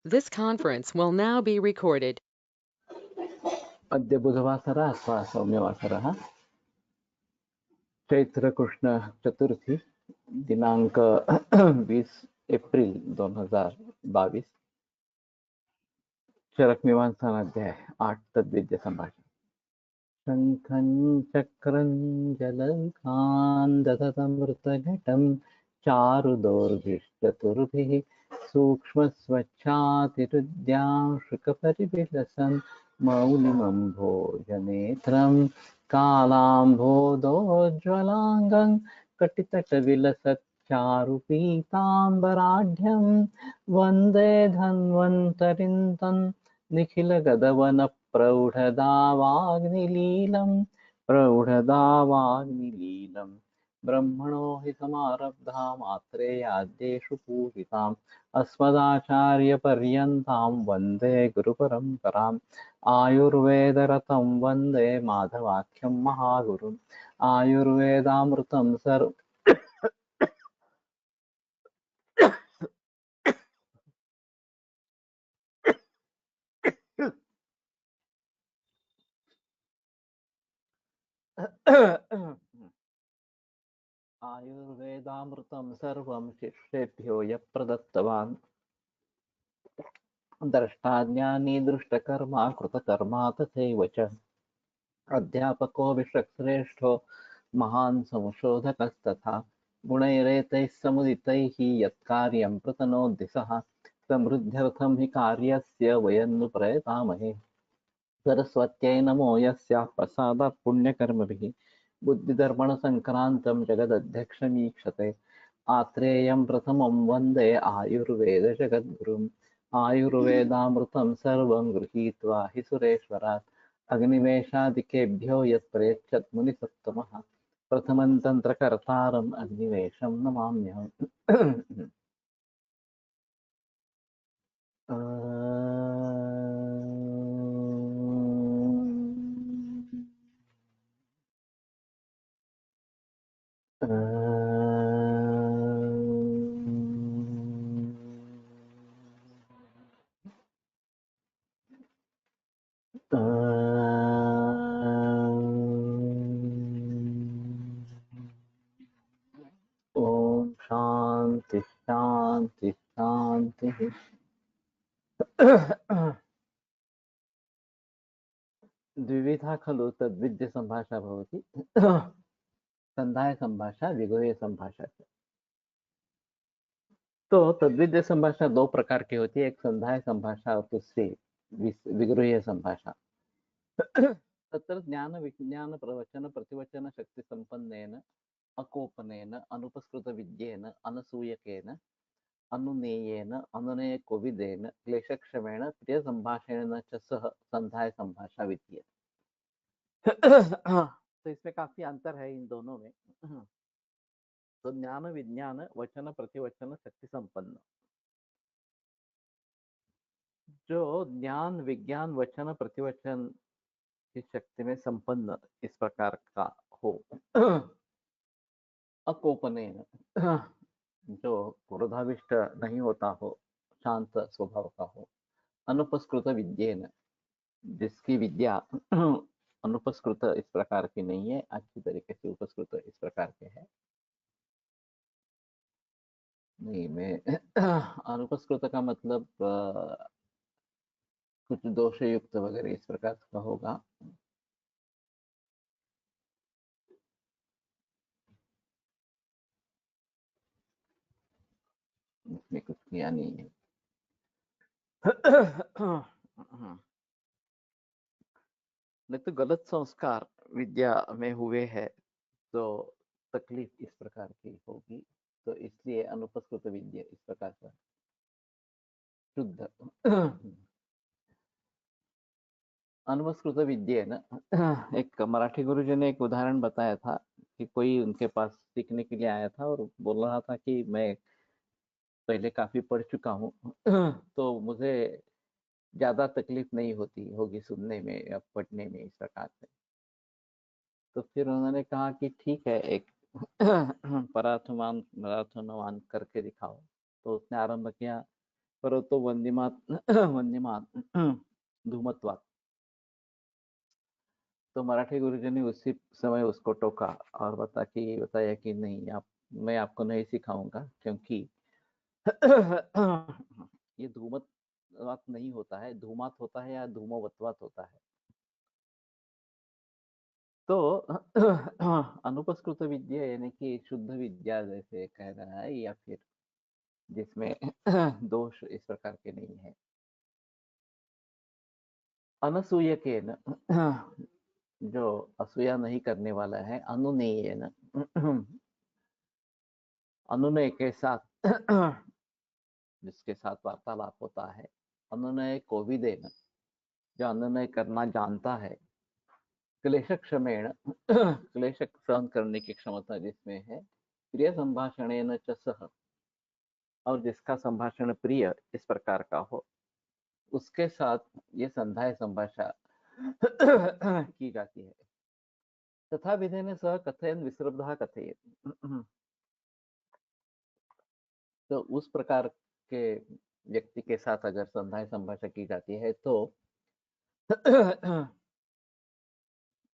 This conference will now be recorded. अद्य बुधवासर अथवा सौम्यवासरः चैत्रकृष्ण चतुर्थी दिनांक 20 एप्रिल 2022 चरकमीमांसाध्याय 8 तद्विद्य संभाषण शंखं चक्रं जलकान् दधतमृतघटं चारुदोर्भिश्चतुर्भिः सूक्ष्मस्वच्छातिरुद्याशुकपरिविलसन् मौलिमम्भोजनेत्रं कालाम्भोदोज्ज्वलाङ्गं कटितटविलसच्चारुपीताम्बराढ्यं वन्दे धन्वन्तरिं तं निखिलगदवनप्रौढदावाग्निलीलं ब्रह्मणो हि समारब्धा मात्रेयाद्येषु पूजिताम् अस्मदाचार्यपर्यन्तां वन्दे गुरुपरम्पराम् आयुर्वेदरतं वन्दे माधवाख्यं महागुरुम् आयुर्वेदामृतं आयुर्वेदामृतं सर्वं शिष्येभ्यो यः प्रदत्तवान् द्रष्टाज्ञानी दृष्टकर्मा कृतकर्मा तथैव च अध्यापको विश्वश्रेष्ठो महान् संशोधकस्तथा गुणैरेतैः समुदितैः यत्कार्यं प्रतनोति सः समृद्ध्यर्थं हि कार्यस्य वयं नु प्रयतामहे सरस्वत्यै नमो यस्याः प्रसादात् पुण्यकर्मभिः बुद्धिदर्पणसङ्क्रान्तं जगदध्यक्षमीक्षते आत्रेयं प्रथमं वन्दे आयुर्वेदजगद्गुरुम् आयुर्वेदामृतं सर्वं गृहीत्वा हि सुरेश्वरात् अग्निवेशादिकेभ्यो यत्प्रेच्छत् मुनिसत्तमः प्रथमं तन्त्रकर्तारम् अग्निवेशं नमाम्यहम् ओम शांति शांति शांति द्विविधा खलु तद्विद्य संभाषा भवति संधाय संभाषा विगोह्य संभाषा च। तो तद्विद्य संभाषा दो प्रकार की होती है, एक संधाय संभाषा और दूसरी विगृह्य संभाषा। तत्र ज्ञान विज्ञान प्रवचन प्रतिवचन शक्ति संपन्नेन अकोपनेन अनुपस्कृत विद्येन अनसूयकेन अनुनेयेन अनुनयकोविदेन क्लेशक्षमेण प्रिय संभाषणेन च सह संधाय संभाषा विद्यते। तो इसमें काफी अंतर है इन दोनों में। तो ज्ञान विज्ञान वचन प्रतिवचन शक्ति संपन्न, जो ज्ञान विज्ञान वचन प्रतिवचन की शक्ति में संपन्न इस प्रकार का हो, अकोपनेन, जो क्रोधाविष्ट नहीं होता हो, शांत स्वभाव का हो, अनुपस्कृत विद्येन, जिसकी विद्या अनुपस्कृत इस प्रकार की नहीं है, अच्छी तरीके से उपस्कृत इस प्रकार के है। नहीं, मैं अनुपस्कृत का मतलब कुछ दोष युक्त वगैरह इस प्रकार का होगा। इसमें कुछ किया नहीं है। नहीं तो गलत संस्कार विद्या में हुए हैं तो तकलीफ इस प्रकार की होगी, तो इसलिए अनुपस्कृत विद्या इस प्रकार का शुद्ध अनुपस्कृत विद्येन। एक मराठी गुरुजी ने एक उदाहरण बताया था कि कोई उनके पास सीखने के लिए आया था और बोल रहा था कि मैं पहले काफी पढ़ चुका हूँ तो मुझे ज्यादा तकलीफ नहीं होती होगी सुनने में या पढ़ने में इस प्रकार से। तो फिर उन्होंने कहा कि ठीक है, एक पराथमान पराथमान करके दिखाओ। तो उसने आरंभ किया परंतु वन्यमात वन्यमात धूमत्वात्। तो मराठी गुरुजी ने उसी समय उसको टोका और बताया कि नहीं, आप मैं आपको नहीं सिखाऊंगा, क्योंकि ये धूमत्वात नहीं होता है, धूमात होता है या धूमवत्वात होता है। तो अनुपस्कृत विद्या यानी कि शुद्ध विद्या जैसे कह रहा है, या फिर जिसमें दोष इस प्रकार के नहीं है। अनसूयकेन जो असूया नहीं करने वाला है, अनुनेयन अनुनय के साथ जिसके साथ वार्तालाप होता है, अनुनय कोविदेन जो अनुनय करना जानता है, क्लेश क्षमेण क्लेश सहन करने की क्षमता जिसमें है, प्रिय संभाषणेन च सह, और जिसका संभाषण प्रिय इस प्रकार का हो, उसके साथ ये संध्याय संभाषा की जाती है। तथा विधेन सह कथयन विसृब्धः कथयेत्। तो उस प्रकार के व्यक्ति के साथ अगर संध्याय संभाषा की जाती है तो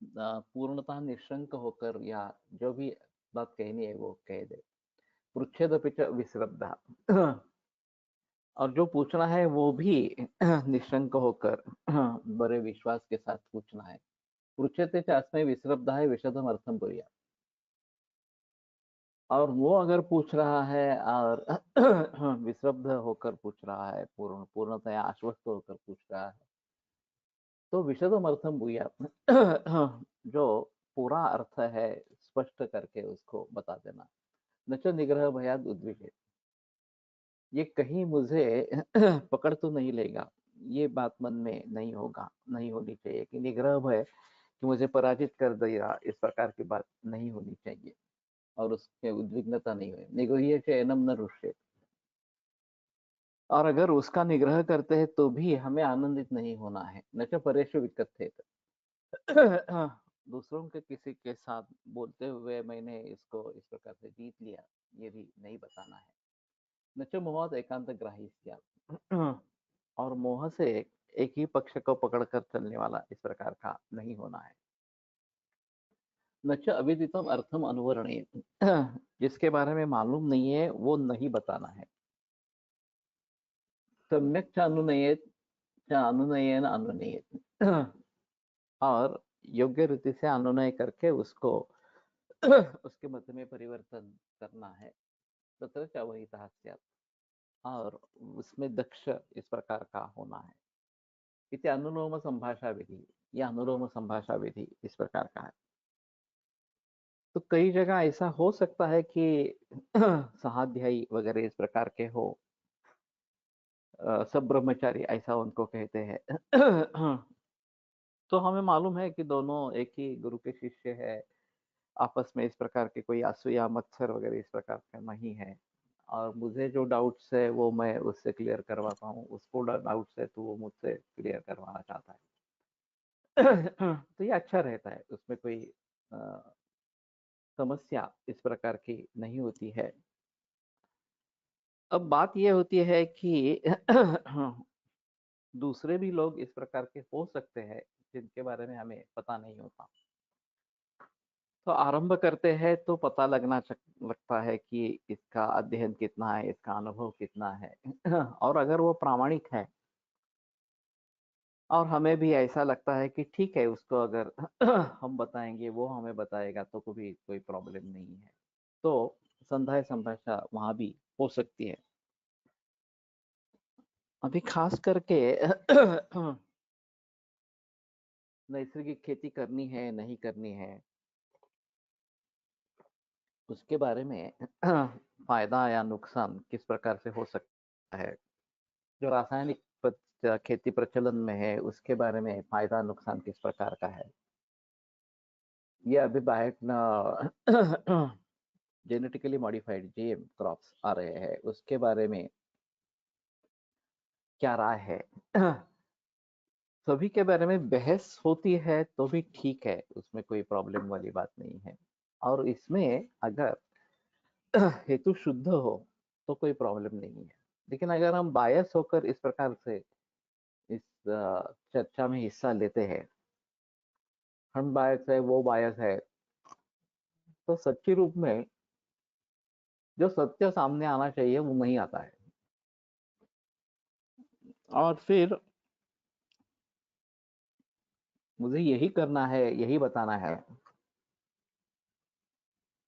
पूर्णतः निशंक होकर, या जो भी बात कहनी है वो कह दे। पृच्छेदपि च विश्रद्धा, और जो पूछना है वो भी निशंक होकर बड़े विश्वास के साथ पूछना है। पृच्छते च अस्मै विश्रद्धा है विशदम अर्थम पुर्या, और वो अगर पूछ रहा है और विश्रब्ध होकर पूछ रहा है, पूर्णतया आश्वस्त होकर पूछ रहा है, तो विशदम अर्थम भूया जो पूरा अर्थ है स्पष्ट करके उसको बता देना। न च निग्रह भयाद उद्विग्न, ये कहीं मुझे पकड़ तो नहीं लेगा, ये बात मन में नहीं होगा, नहीं होनी चाहिए कि निग्रह भय कि मुझे पराजित कर देगा, इस प्रकार की बात नहीं होनी चाहिए। और उसके उद्विग्नता नहीं हुई, निगृह्य च एनम न रुष्येत, और अगर उसका निग्रह करते हैं तो भी हमें आनंदित नहीं होना है। न च परेषु विकथेत, दूसरों के किसी के साथ बोलते हुए मैंने इसको इस प्रकार से जीत लिया, ये भी नहीं बताना है। न च मोहात एकांत ग्राही स्यात्, और मोह से एक ही पक्ष को पकड़कर चलने वाला इस प्रकार का नहीं होना है। न च अविदितम अर्थम अनुवर्णयेत्, जिसके बारे में मालूम नहीं है वो नहीं बताना है। सम्यक च अनुनयेत् च अनुनयेन अनुनयेत्, और योग्य रीति से अनुनय करके उसको उसके मध्य में परिवर्तन करना है। तत्र च अवहितः स्यात्, और उसमें दक्ष इस प्रकार का होना है। इति अनुलोम संभाषा विधि, या अनुलोम संभाषा विधि इस प्रकार का है। तो कई जगह ऐसा हो सकता है कि सहाध्यायी वगैरह इस प्रकार के हो, सब ब्रह्मचारी ऐसा उनको कहते हैं। तो हमें मालूम है कि दोनों एक ही गुरु के शिष्य है, आपस में इस प्रकार के कोई असूया मत्सर वगैरह इस प्रकार का नहीं है, और मुझे जो डाउट्स है वो मैं उससे क्लियर करवाता हूँ, उसको डाउट्स है तो वो मुझसे क्लियर करवाना चाहता है। तो ये अच्छा रहता है, उसमें कोई समस्या इस प्रकार की नहीं होती है। अब बात ये होती है कि दूसरे भी लोग इस प्रकार के हो सकते हैं जिनके बारे में हमें पता नहीं होता। तो आरंभ करते हैं तो पता लगता है कि इसका अध्ययन कितना है, इसका अनुभव कितना है। और अगर वो प्रामाणिक है और हमें भी ऐसा लगता है कि ठीक है, उसको अगर हम बताएंगे वो हमें बताएगा तो कोई प्रॉब्लम नहीं है, तो संध्याय संभाषा वहां भी हो सकती है। अभी खास करके नैसर्गिक खेती करनी है नहीं करनी है, उसके बारे में फायदा या नुकसान किस प्रकार से हो सकता है। जो रासायनिक खेती प्रचलन में है उसके बारे में फायदा नुकसान किस प्रकार का है, ये अभी बाहर जेनेटिकली मॉडिफाइड जीएम क्रॉप्स आ रहे हैं, उसके बारे में क्या राय है। सभी के बारे में बहस होती है तो भी ठीक है, उसमें कोई प्रॉब्लम वाली बात नहीं है। और इसमें अगर हेतु शुद्ध हो तो कोई प्रॉब्लम नहीं है। लेकिन अगर हम बायस होकर इस प्रकार से इस चर्चा में हिस्सा लेते हैं, हम बायस है, वो बायस है, तो सच्चे रूप में जो सत्य सामने आना चाहिए वो नहीं आता है। और फिर मुझे यही करना है, यही बताना है,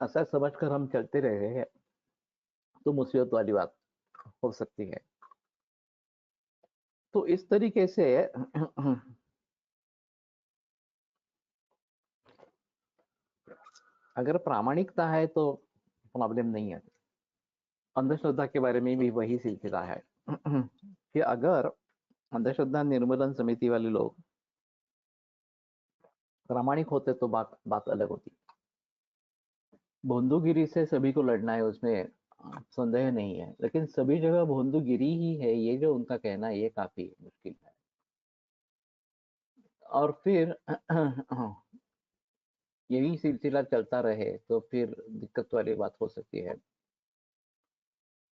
ऐसा समझकर हम चलते रहे हैं तो मुसीबत वाली बात हो सकती है। तो इस तरीके से अगर प्रामाणिकता है तो प्रॉब्लम नहीं है। अंधश्रद्धा के बारे में भी वही सिलसिला है कि अगर अंधश्रद्धा निर्मूलन समिति वाले लोग प्रामाणिक होते तो बात बात अलग होती। भोंदूगिरी से सभी को लड़ना है, उसमें संदेह नहीं है, लेकिन सभी जगह भोंदूगिरी ही है, ये जो उनका कहना है, ये काफी मुश्किल है। और फिर यही सिलसिला चलता रहे तो फिर दिक्कत वाली बात हो सकती है।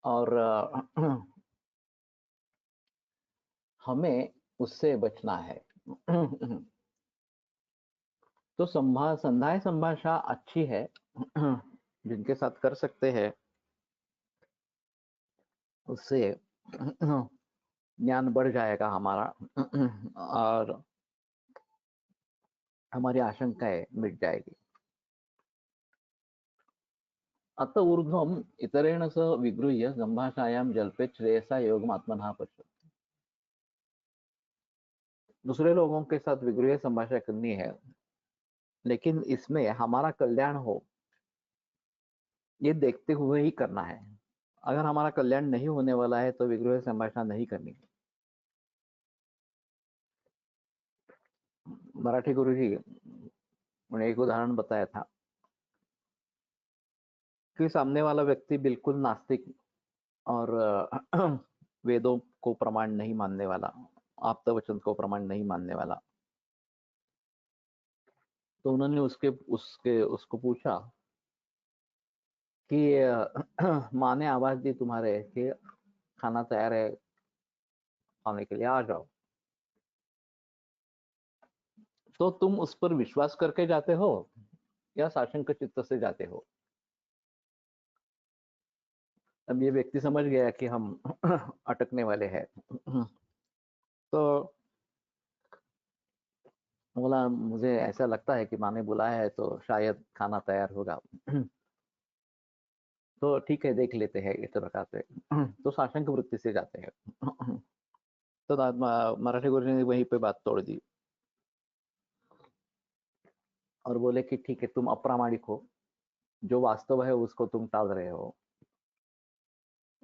और हमें उससे बचना है। तो संधाय संभाषा अच्छी है, जिनके साथ कर सकते हैं उससे ज्ञान बढ़ जाएगा हमारा, और हमारी आशंकाएं मिट जाएगी। अत ऊर्ध्वम इतरेण सह विगृह्य संभाषायां जल्पेत श्रेयसा योगमात्मनः पश्यति। दूसरे लोगों के साथ विगृह्य संभाषा करनी है, लेकिन इसमें हमारा कल्याण हो ये देखते हुए ही करना है। अगर हमारा कल्याण नहीं होने वाला है तो विगृह्य संभाषा नहीं करनी। मराठी गुरुजी ने एक उदाहरण बताया था कि सामने वाला व्यक्ति बिल्कुल नास्तिक और वेदों को प्रमाण नहीं मानने वाला, आप्तवचन को प्रमाण नहीं मानने वाला। तो उन्होंने उसके उसके उसको पूछा कि माँ ने आवाज दी तुम्हारे कि खाना तैयार है, खाने के लिए आ जाओ, तो तुम उस पर विश्वास करके जाते हो या साशंक चित्त से जाते हो? अब ये व्यक्ति समझ गया कि हम अटकने वाले हैं, तो बोला मुझे ऐसा लगता है कि माँ ने बुलाया है तो शायद खाना तैयार होगा। तो ठीक है, देख लेते हैं इस प्रकार से। तो साशंक वृत्ति से जाते हैं। तो मराठी गुरु ने वहीं पे बात तोड़ दी और बोले कि ठीक है, तुम अप्रामाणिक हो, जो वास्तव है उसको तुम टाल रहे हो,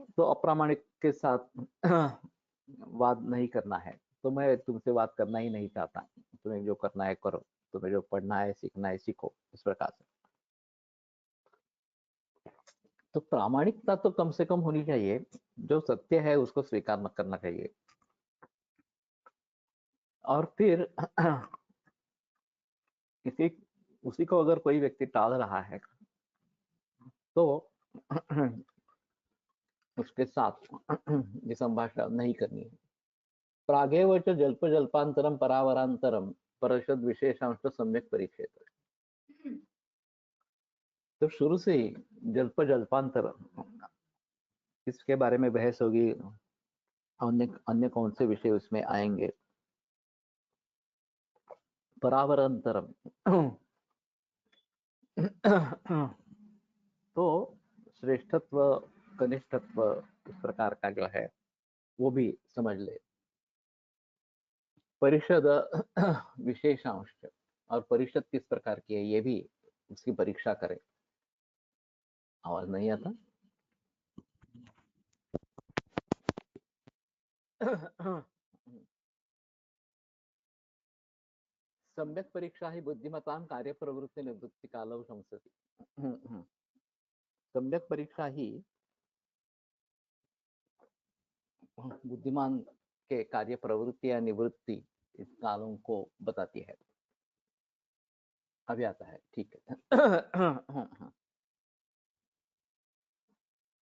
तो अप्रामाणिक के साथ वाद नहीं करना है। तो मैं तुमसे बात करना ही नहीं चाहता, तुम्हें जो करना है करो, तुम्हें जो पढ़ना है सीखना है सीखो, इस प्रकार से। तो प्रामाणिकता तो कम से कम होनी चाहिए, जो सत्य है उसको स्वीकार मत करना चाहिए। और फिर किसी उसी को अगर कोई व्यक्ति टाल रहा है तो उसके साथ ये संभाषण नहीं करनी है। प्रागेव च जल्प जल्पांतरम परावरांतरम परषद विशेषांश सम्यक परीक्षेत। तो शुरू से ही जल्प जल्पांतर इसके बारे में बहस होगी, अन्य अन्य कौन से विषय उसमें आएंगे। परावरांतरम तो श्रेष्ठत्व कनिष्ठत्व इस प्रकार का जो है वो भी समझ ले। परिषद विशेषांश, और परिषद किस प्रकार की है ये भी उसकी परीक्षा करें। आवाज नहीं आता? सम्यक परीक्षा ही बुद्धिमतां कार्यप्रवृत्ति निवृत्ति कालव संसति। सम्यक परीक्षा ही बुद्धिमान के कार्य प्रवृत्ति या निवृत्ति इस कालों को बताती है। अभी आता है, ठीक है।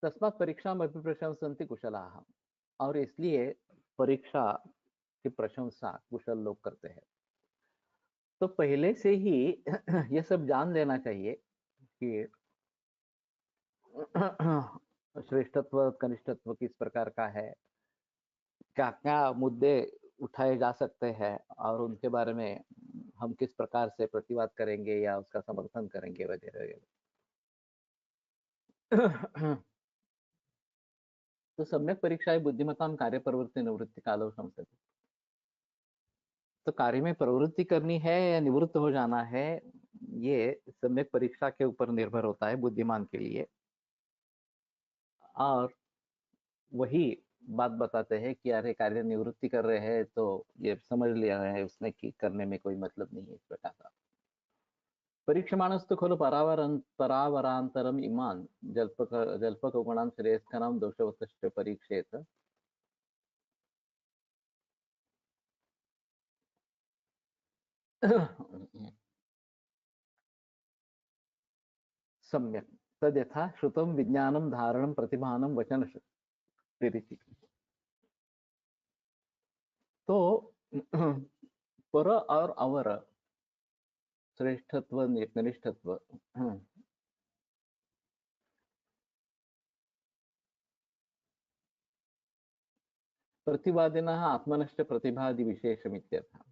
तस्मात् परीक्षाम अभिप्रशंसन्ति कुशलाः। और इसलिए परीक्षा की प्रशंसा कुशल लोग करते हैं। तो पहले से ही ये सब जान लेना चाहिए कि श्रेष्ठत्व, कनिष्ठत्व किस प्रकार का है, क्या-क्या मुद्दे उठाए जा सकते हैं और उनके बारे में हम किस प्रकार से प्रतिवाद करेंगे या उसका समर्थन करेंगे वगैरह-वगैरह। तो सम्यक परीक्षाएँ बुद्धिमतां कार्यप्रवृत्ति निवृत्ति कालो संसति। तो कार्य में प्रवृत्ति करनी है या निवृत्त हो जाना है, ये सम्यक परीक्षा के ऊपर निर्भर होता है बुद्धिमान के लिए। और वही बात बताते हैं कि अरे कार्य निवृत्ति कर रहे हैं तो ये समझ लिया है उसने कि करने में कोई मतलब नहीं है इस प्रकार का। परीक्षमाणस्तु खलु परावरान्तरम् इमान् जल्पकगुणान् श्रेयस्करां दोषवतश्च परीक्षेत। सम्यक् तद्यथा श्रुतं विज्ञानं धारणं प्रतिभानं वचनशक्तिरिति। तो पर और अवर, श्रेष्ठत्व, कनिष्ठत्व प्रतिवादिनः आत्मनश्च प्रतिभादिविशेषमित्यर्थः।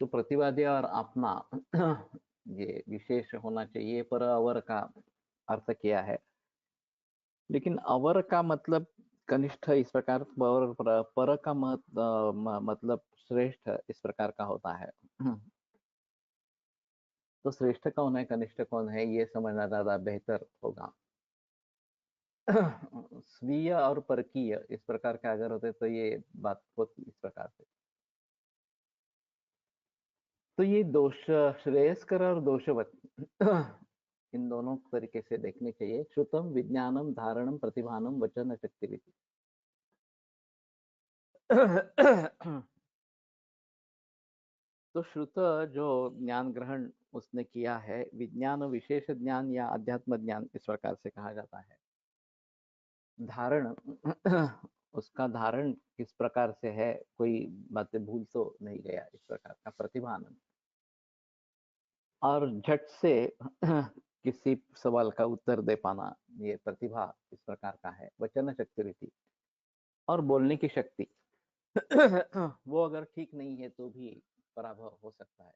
तो प्रतिवादी और अपना ये विशेष होना चाहिए। पर अवर का अर्थ किया है, लेकिन अवर का मतलब कनिष्ठ इस प्रकार, पर का मतलब श्रेष्ठ इस प्रकार का होता है। तो श्रेष्ठ कौन है, कनिष्ठ कौन है, ये समझना ज्यादा बेहतर होगा। स्वीय और परकीय इस प्रकार के अगर होते तो ये बात होती इस प्रकार से। तो ये दोष श्रेयस्कर और दोषवत इन दोनों तरीके से देखने चाहिए। श्रुतम विज्ञानम धारणम प्रतिभानम वचन शक्ति। तो श्रुत जो ज्ञान ग्रहण उसने किया है, विज्ञान विशेष ज्ञान या अध्यात्म ज्ञान इस प्रकार से कहा जाता है। धारण उसका धारण किस प्रकार से है, कोई बातें भूल तो नहीं गया इस प्रकार का प्रतिभानम, और झट से किसी सवाल का उत्तर दे पाना, ये प्रतिभा इस प्रकार का है। वचन शक्ति रीति और बोलने की शक्ति वो अगर ठीक नहीं है तो भी पराभव हो सकता है।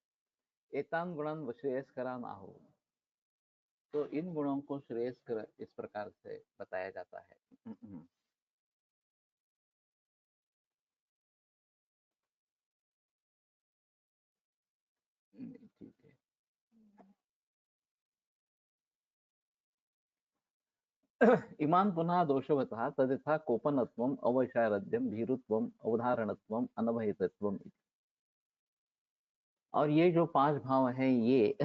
एतान गुणन श्रेयस्करान आहो। तो इन गुणों को श्रेयस्कर इस प्रकार से बताया जाता है। ठीक है। इमान् पुनः दोषवतः तद्यथा कोपनत्वम् अवैशारद्यम भीरुत्वम अवधारणत्वम अनवहितत्वम। और ये जो 5 भाव हैं ये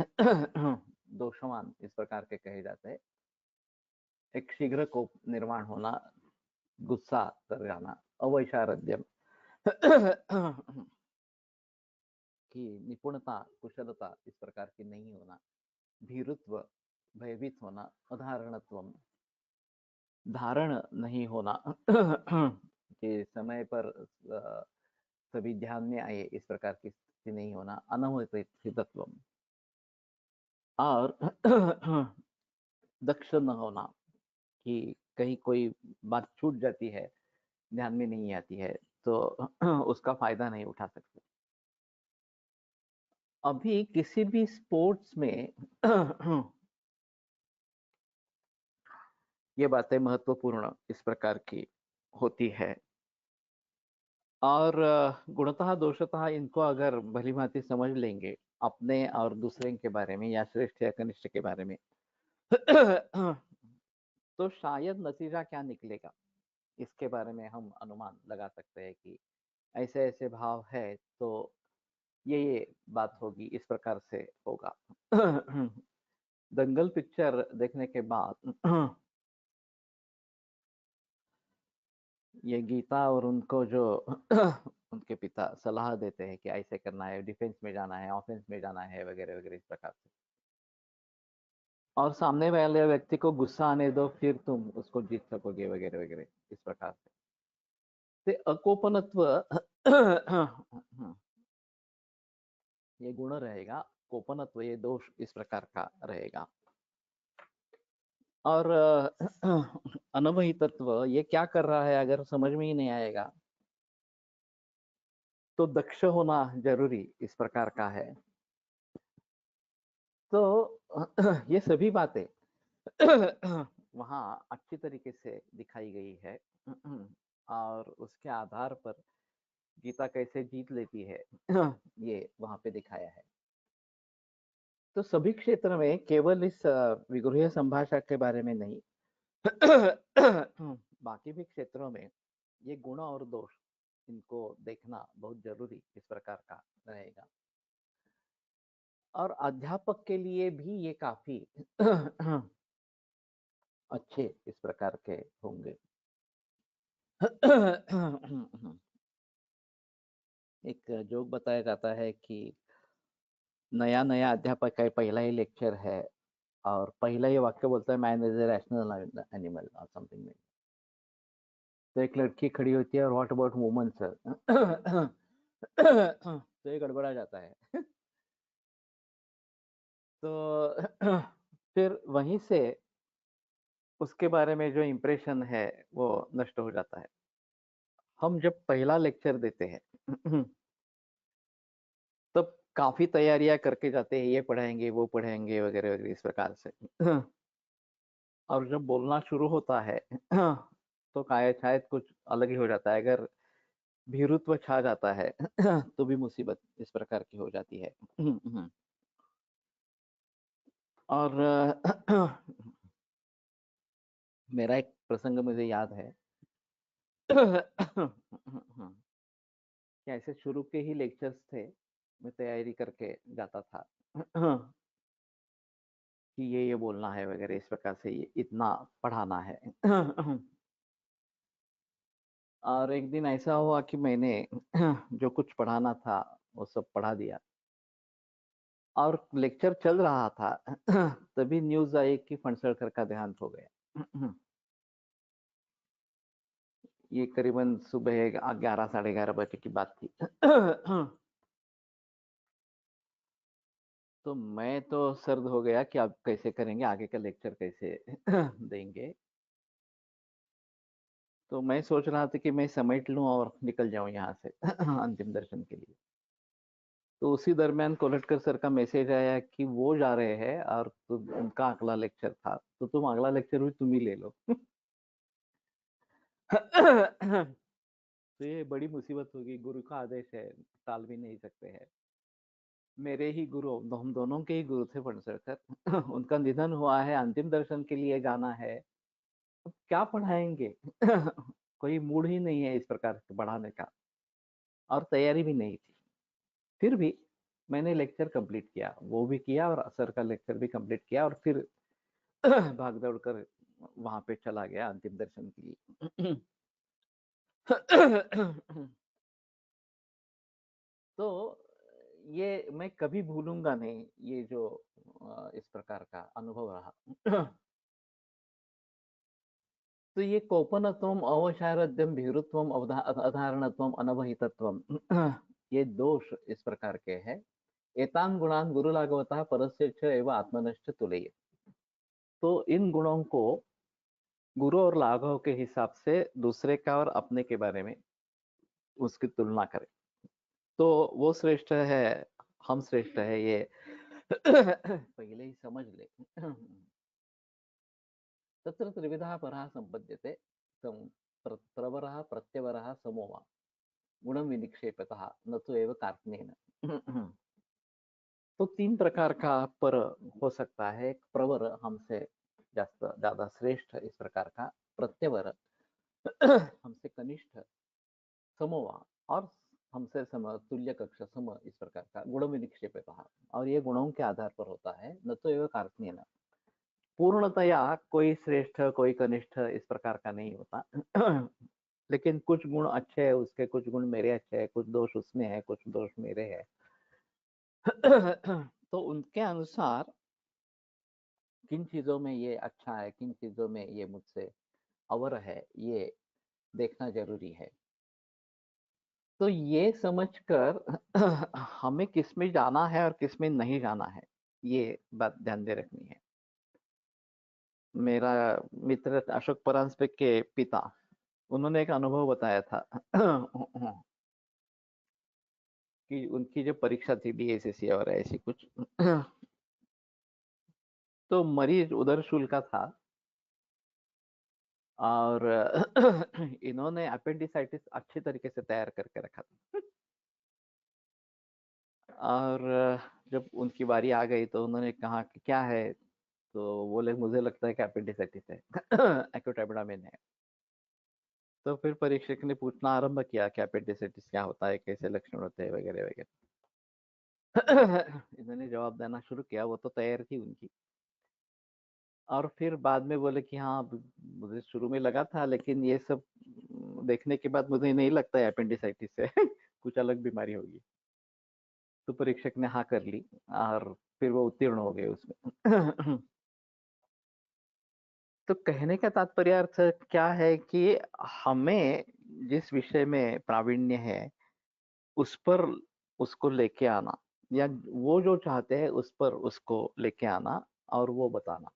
दोषवान इस प्रकार के कहे जाते हैं। एक शीघ्र कोप निर्माण होना, गुस्सा कर जाना, अवैशारद्यम की निपुणता, कुशलता इस प्रकार की नहीं होना, भीरुत्व भयभीत होना, अधारणत्वम धारण नहीं होना कि समय पर सभी ध्यान में आए इस प्रकार की स्थिति नहीं होना, अनवहितत्व और दक्ष न होना कि कहीं कोई बात छूट जाती है, ध्यान में नहीं आती है तो उसका फायदा नहीं उठा सकते। अभी किसी भी स्पोर्ट्स में ये बातें महत्वपूर्ण इस प्रकार की होती है। और गुणतः दोषतः इनको अगर भली भांति समझ लेंगे अपने और दूसरे के बारे में या श्रेष्ठ या कनिष्ठ के बारे में तो शायद नतीजा क्या निकलेगा इसके बारे में हम अनुमान लगा सकते हैं कि ऐसे ऐसे भाव है तो ये बात होगी, इस प्रकार से होगा। दंगल पिक्चर देखने के बाद ये गीता और उनको जो उनके पिता सलाह देते हैं कि ऐसे करना है, डिफेंस में जाना है, ऑफेंस में जाना है वगैरह वगैरह इस प्रकार से। और सामने वाले व्यक्ति को गुस्सा आने दो, फिर तुम उसको जीत सकोगे वगैरह वगैरह, इस प्रकार से। ते अकोपनत्व ये गुण रहेगा, कोपनत्व ये दोष इस प्रकार का रहेगा। और अनवहितत्व ये क्या कर रहा है अगर समझ में ही नहीं आएगा तो दक्ष होना जरूरी इस प्रकार का है। तो ये सभी बातें वहाँ अच्छी तरीके से दिखाई गई है और उसके आधार पर गीता कैसे जीत लेती है ये वहाँ पे दिखाया है। तो सभी क्षेत्र में केवल इस विग्रह संभाषा के बारे में नहीं बाकी भी क्षेत्रों में ये गुण और दोष इनको देखना बहुत जरूरी इस प्रकार का रहेगा। और अध्यापक के लिए भी ये काफी अच्छे इस प्रकार के होंगे। एक जोक बताया जाता है कि नया नया अध्यापक है, पहला ही लेक्चर है और पहला ही वाक्य बोलता है man is a rational animal और समथिंग। तो एक लड़की खड़ी होती है और व्हाट अबाउट वुमन सर तो ये गड़बड़ा जाता है। तो फिर वहीं से उसके बारे में जो इम्प्रेशन है वो नष्ट हो जाता है। हम जब पहला लेक्चर देते हैं तब काफी तैयारियां करके जाते हैं, ये पढ़ाएंगे वो पढ़ाएंगे वगैरह वगैरह इस प्रकार से। और जब बोलना शुरू होता है तो शायद कुछ अलग ही हो जाता है। अगर भीरुत्व छा जाता है तो भी मुसीबत इस प्रकार की हो जाती है। और मेरा एक प्रसंग मुझे याद है कि ऐसे शुरू के ही लेक्चर्स थे, मैं तैयारी करके जाता था कि ये बोलना है वगैरह इस प्रकार से, ये इतना पढ़ाना है। और एक दिन ऐसा हुआ कि मैंने जो कुछ पढ़ाना था वो सब पढ़ा दिया और लेक्चर चल रहा था तभी न्यूज आई कि फणसलकर का देहांत हो गया। ये करीबन सुबह 11 साढ़े 11 बजे की बात थी। तो मैं तो सर्द हो गया कि अब कैसे करेंगे, आगे का लेक्चर कैसे देंगे। तो मैं सोच रहा था कि मैं समेट लूं और निकल जाऊं यहाँ से अंतिम दर्शन के लिए। तो उसी दरमियान कोलटकर सर का मैसेज आया कि वो जा रहे हैं और उनका अगला लेक्चर था, तो तुम अगला लेक्चर भी तुम ही ले लो। तो ये बड़ी मुसीबत होगी, गुरु का आदेश है, टाल भी नहीं सकते हैं। मेरे ही गुरु, हम दोनों के ही गुरु थे फणसलकर। उनका निधन हुआ है, अंतिम दर्शन के लिए जाना है, अब क्या पढ़ाएंगे? कोई मूड ही नहीं है इस प्रकार से पढ़ाने का और तैयारी भी नहीं थी। फिर भी मैंने लेक्चर कंप्लीट किया, वो भी किया और सर का लेक्चर भी कंप्लीट किया और फिर भाग दौड़ कर वहां पे चला गया अंतिम दर्शन के लिए। तो ये मैं कभी भूलूंगा नहीं, ये जो इस प्रकार का अनुभव रहा। तो ये कोपनत्वम अवशारद्यम भीरुत्वम अधारणत्वम अनवहितत्वम ये दोष इस प्रकार के हैं। एतान गुणान गुरु लागवतः परस्य च एवं आत्मनश्च तुलयेत्। तो इन गुणों को गुरु और लाघव के हिसाब से दूसरे का और अपने के बारे में उसकी तुलना करें तो वो श्रेष्ठ है, हम श्रेष्ठ है, ये पहले ही समझ ले। तत्र त्रिविधः परः संपद्यते प्रवरः प्रत्यवरः समो वा गुणं विनिक्षेपतः न तो एव कार्त्स्येन। तो तीन प्रकार का पर हो सकता है। एक प्रवर, हमसे ज्यादा श्रेष्ठ इस प्रकार का, प्रत्यवर हमसे कनिष्ठ, समोवा और हमसे तुल्य कक्ष सम इस प्रकार का, गुण विनिक्षेपतः, और ये गुणों के आधार पर होता है, न तो एवं कार्त्स्येन। पूर्णतया कोई श्रेष्ठ कोई कनिष्ठ इस प्रकार का नहीं होता। लेकिन कुछ गुण अच्छे हैं उसके, कुछ गुण मेरे अच्छे हैं, कुछ दोष उसमें है, कुछ दोष मेरे हैं। तो उनके अनुसार किन चीज़ों में ये अच्छा है, किन चीज़ों में ये मुझसे अवर है, ये देखना ज़रूरी है। तो ये समझकर हमें किसमें जाना है और किसमें नहीं जाना है, ये बात ध्यान में रखनी है। मेरा मित्र अशोक परांजपे के पिता, उन्होंने एक अनुभव बताया था कि उनकी जो परीक्षा थी बीएसएससी और ऐसी कुछ, तो मरीज उधर शुल्क का था और इन्होंने अपेंडिसाइटिस अच्छी तरीके से तैयार करके रखा था। और जब उनकी बारी आ गई तो उन्होंने कहा कि क्या है, तो बोले मुझे लगता है कि अपेंडिसाइटिस है, एक्यूट एब्डोमेन है। तो फिर परीक्षक ने पूछना आरंभ किया कि अपेंडिसाइटिस क्या होता है, कैसे लक्षण होते हैं, वगैरह वगैरह। इन्होंने जवाब देना शुरू किया, वो तो तैयार थी उनकी। और फिर बाद में बोले कि हाँ, मुझे शुरू में लगा था, लेकिन ये सब देखने के बाद मुझे नहीं लगता है अपेंडिसाइटिस है, कुछ अलग बीमारी होगी। तो परीक्षक ने हाँ कर ली और फिर वो उत्तीर्ण हो गए उसमें। तो कहने का तात्पर्य अर्थ क्या है कि हमें जिस विषय में प्रावीण्य है उस पर उसको लेके आना, या वो जो चाहते हैं उस पर उसको लेके आना और वो बताना।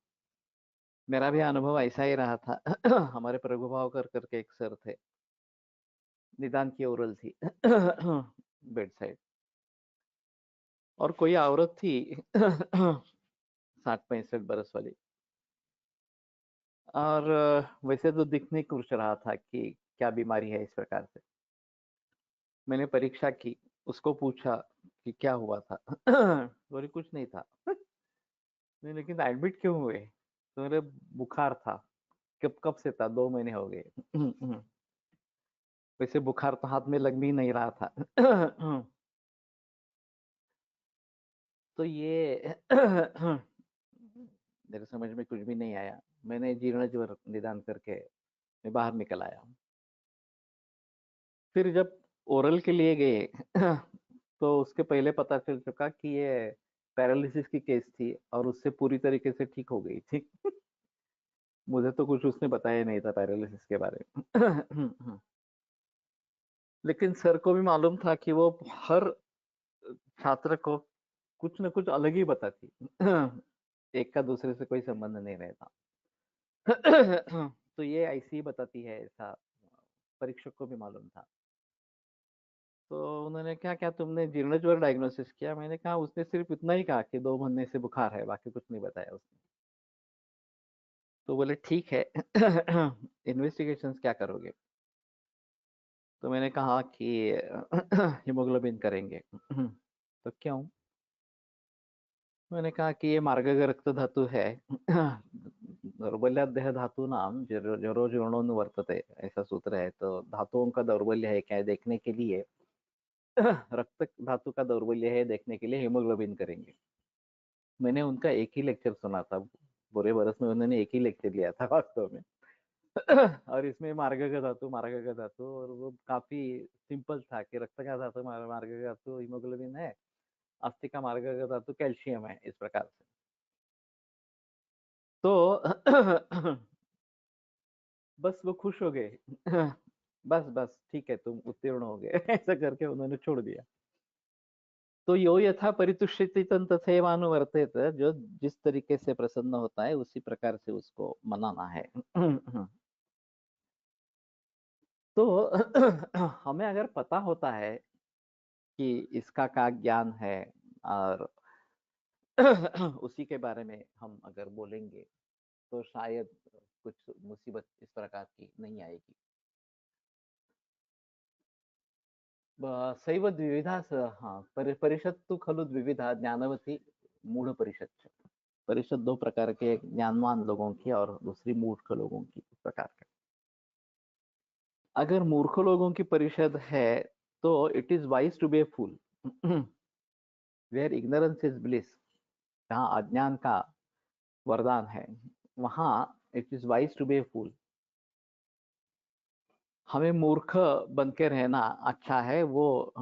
मेरा भी अनुभव ऐसा ही रहा था। हमारे प्रभु भावकर करके एक सर थे, निदान की ओरल थी बेड साइड, और कोई औरत थी 60-65 बरस वाली, और वैसे तो दिखने कुछ रहा था कि क्या बीमारी है इस प्रकार से। मैंने परीक्षा की, उसको पूछा कि क्या हुआ था। बोले कुछ नहीं था। नहीं, लेकिन एडमिट क्यों हुए? तो मेरे बुखार था। कब कब से था? 2 महीने हो गए। वैसे बुखार तो हाथ में लग भी नहीं रहा था। तो ये मेरे समझ में कुछ भी नहीं आया। मैंने जीर्ण ज्वर निदान करके मैं बाहर निकल आया। फिर जब ओरल के लिए गए तो उसके पहले पता चल चुका कि ये पैरालिसिस की केस थी और उससे पूरी तरीके से ठीक हो गई थी। मुझे तो कुछ उसने बताया नहीं था पैरालिसिस के बारे में। लेकिन सर को भी मालूम था कि वो हर छात्र को कुछ न कुछ अलग ही बताती। एक का दूसरे से कोई संबंध नहीं रहता। तो ये ऐसी ही बताती है, ऐसा परीक्षक को भी मालूम था। तो उन्होंने क्या क्या तुमने जीर्ण ज्वर डायग्नोसिस किया? मैंने कहा, उसने सिर्फ इतना ही कहा कि 2 महीने से बुखार है, बाकी कुछ नहीं बताया उसने। तो बोले ठीक है, इन्वेस्टिगेशंस क्या करोगे? तो मैंने कहा कि हीमोग्लोबिन करेंगे। तो क्यों? मैंने कहा कि ये मार्गग रक्त धातु है। दौर्बल्यादेह धातूनां जरो जीर्णोन वर्तते, ऐसा सूत्र है। तो धातुओं का दौर्बल्य है क्या देखने के लिए, रक्त धातु का दौर्बल्य है देखने के लिए हीमोग्लोबिन करेंगे। मैंने उनका एक ही लेक्चर सुना था, पूरे बरस में उन्होंने एक ही लेक्चर लिया था वास्तव में। और इसमें मार्ग का धातु, और वो काफी सिंपल था कि रक्त का धातु मार्ग का धातु हीमोग्लोबिन है, अस्थि का मार्ग का धातु कैल्शियम है, इस प्रकार से। तो बस वो खुश हो गए। बस बस ठीक है, तुम उत्तीर्ण हो गए। ऐसा करके उन्होंने छोड़ दिया। तो यो यथा परितुष्यति तन तथैवानुवर्तेत, जो जिस तरीके से प्रसन्न होता है उसी प्रकार से उसको मनाना है। तो हमें अगर पता होता है कि इसका क्या ज्ञान है और उसी के बारे में हम अगर बोलेंगे, तो शायद कुछ मुसीबत इस प्रकार की नहीं आएगी। सैव द्विविधा हाँ, परिषद तो खलु द्विविधा ज्ञानवती मूढ़ परिषद। परिषद 2 प्रकार के, एक ज्ञानवान लोगों की और दूसरी मूर्ख लोगों की, इस प्रकार के। अगर मूर्ख लोगों की परिषद है तो it is wise to be a fool, where ignorance is bliss. जहाँ अज्ञान का वरदान है, वहां it is wise to be a fool. हमें मूर्ख बन के रहना अच्छा है, वो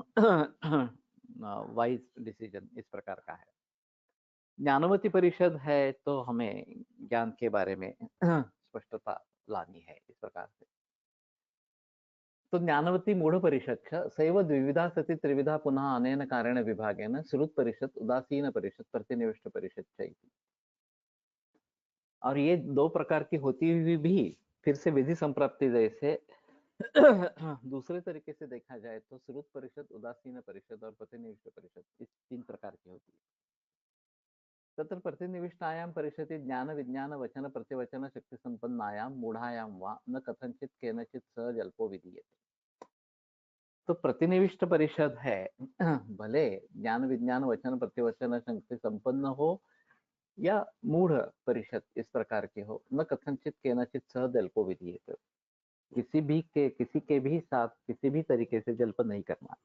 वाइज डिसीजन इस प्रकार का है। ज्ञानवती परिषद है तो हमें ज्ञान के बारे में स्पष्टता लानी है इस प्रकार से। तो ज्ञानवती मूढ़ परिषद सैव द्विविधा सति त्रिविधा पुनः अनेन कारेण विभागेन श्रुत परिषद उदासीन परिषद प्रतिनिविष्ट परिषद च इति। और ये दो प्रकार की होती हुई भी फिर से विधि संप्राप्ति जैसे दूसरे तरीके से देखा जाए तो श्रुत परिषद, उदासीन परिषद और प्रतिनिविष्ट परिषद इस तीन प्रकार की होती है। तत्र प्रतिनिविष्टायां परिषदि ज्ञान विज्ञान वचन प्रतिवचन शक्ति संपन्नायां मूढ़ायां वा न कथनचित केनचित सह जल्पो विधीयते। तो प्रतिनिविष्ट परिषद है भले ज्ञान विज्ञान वचन प्रतिवचन शक्ति संपन्न हो या मूढ़ परिषद इस प्रकार के हो, न कथनचित केनचित सह जल्पो विधीयते। किसी के भी साथ किसी भी तरीके से जल्प नहीं करना।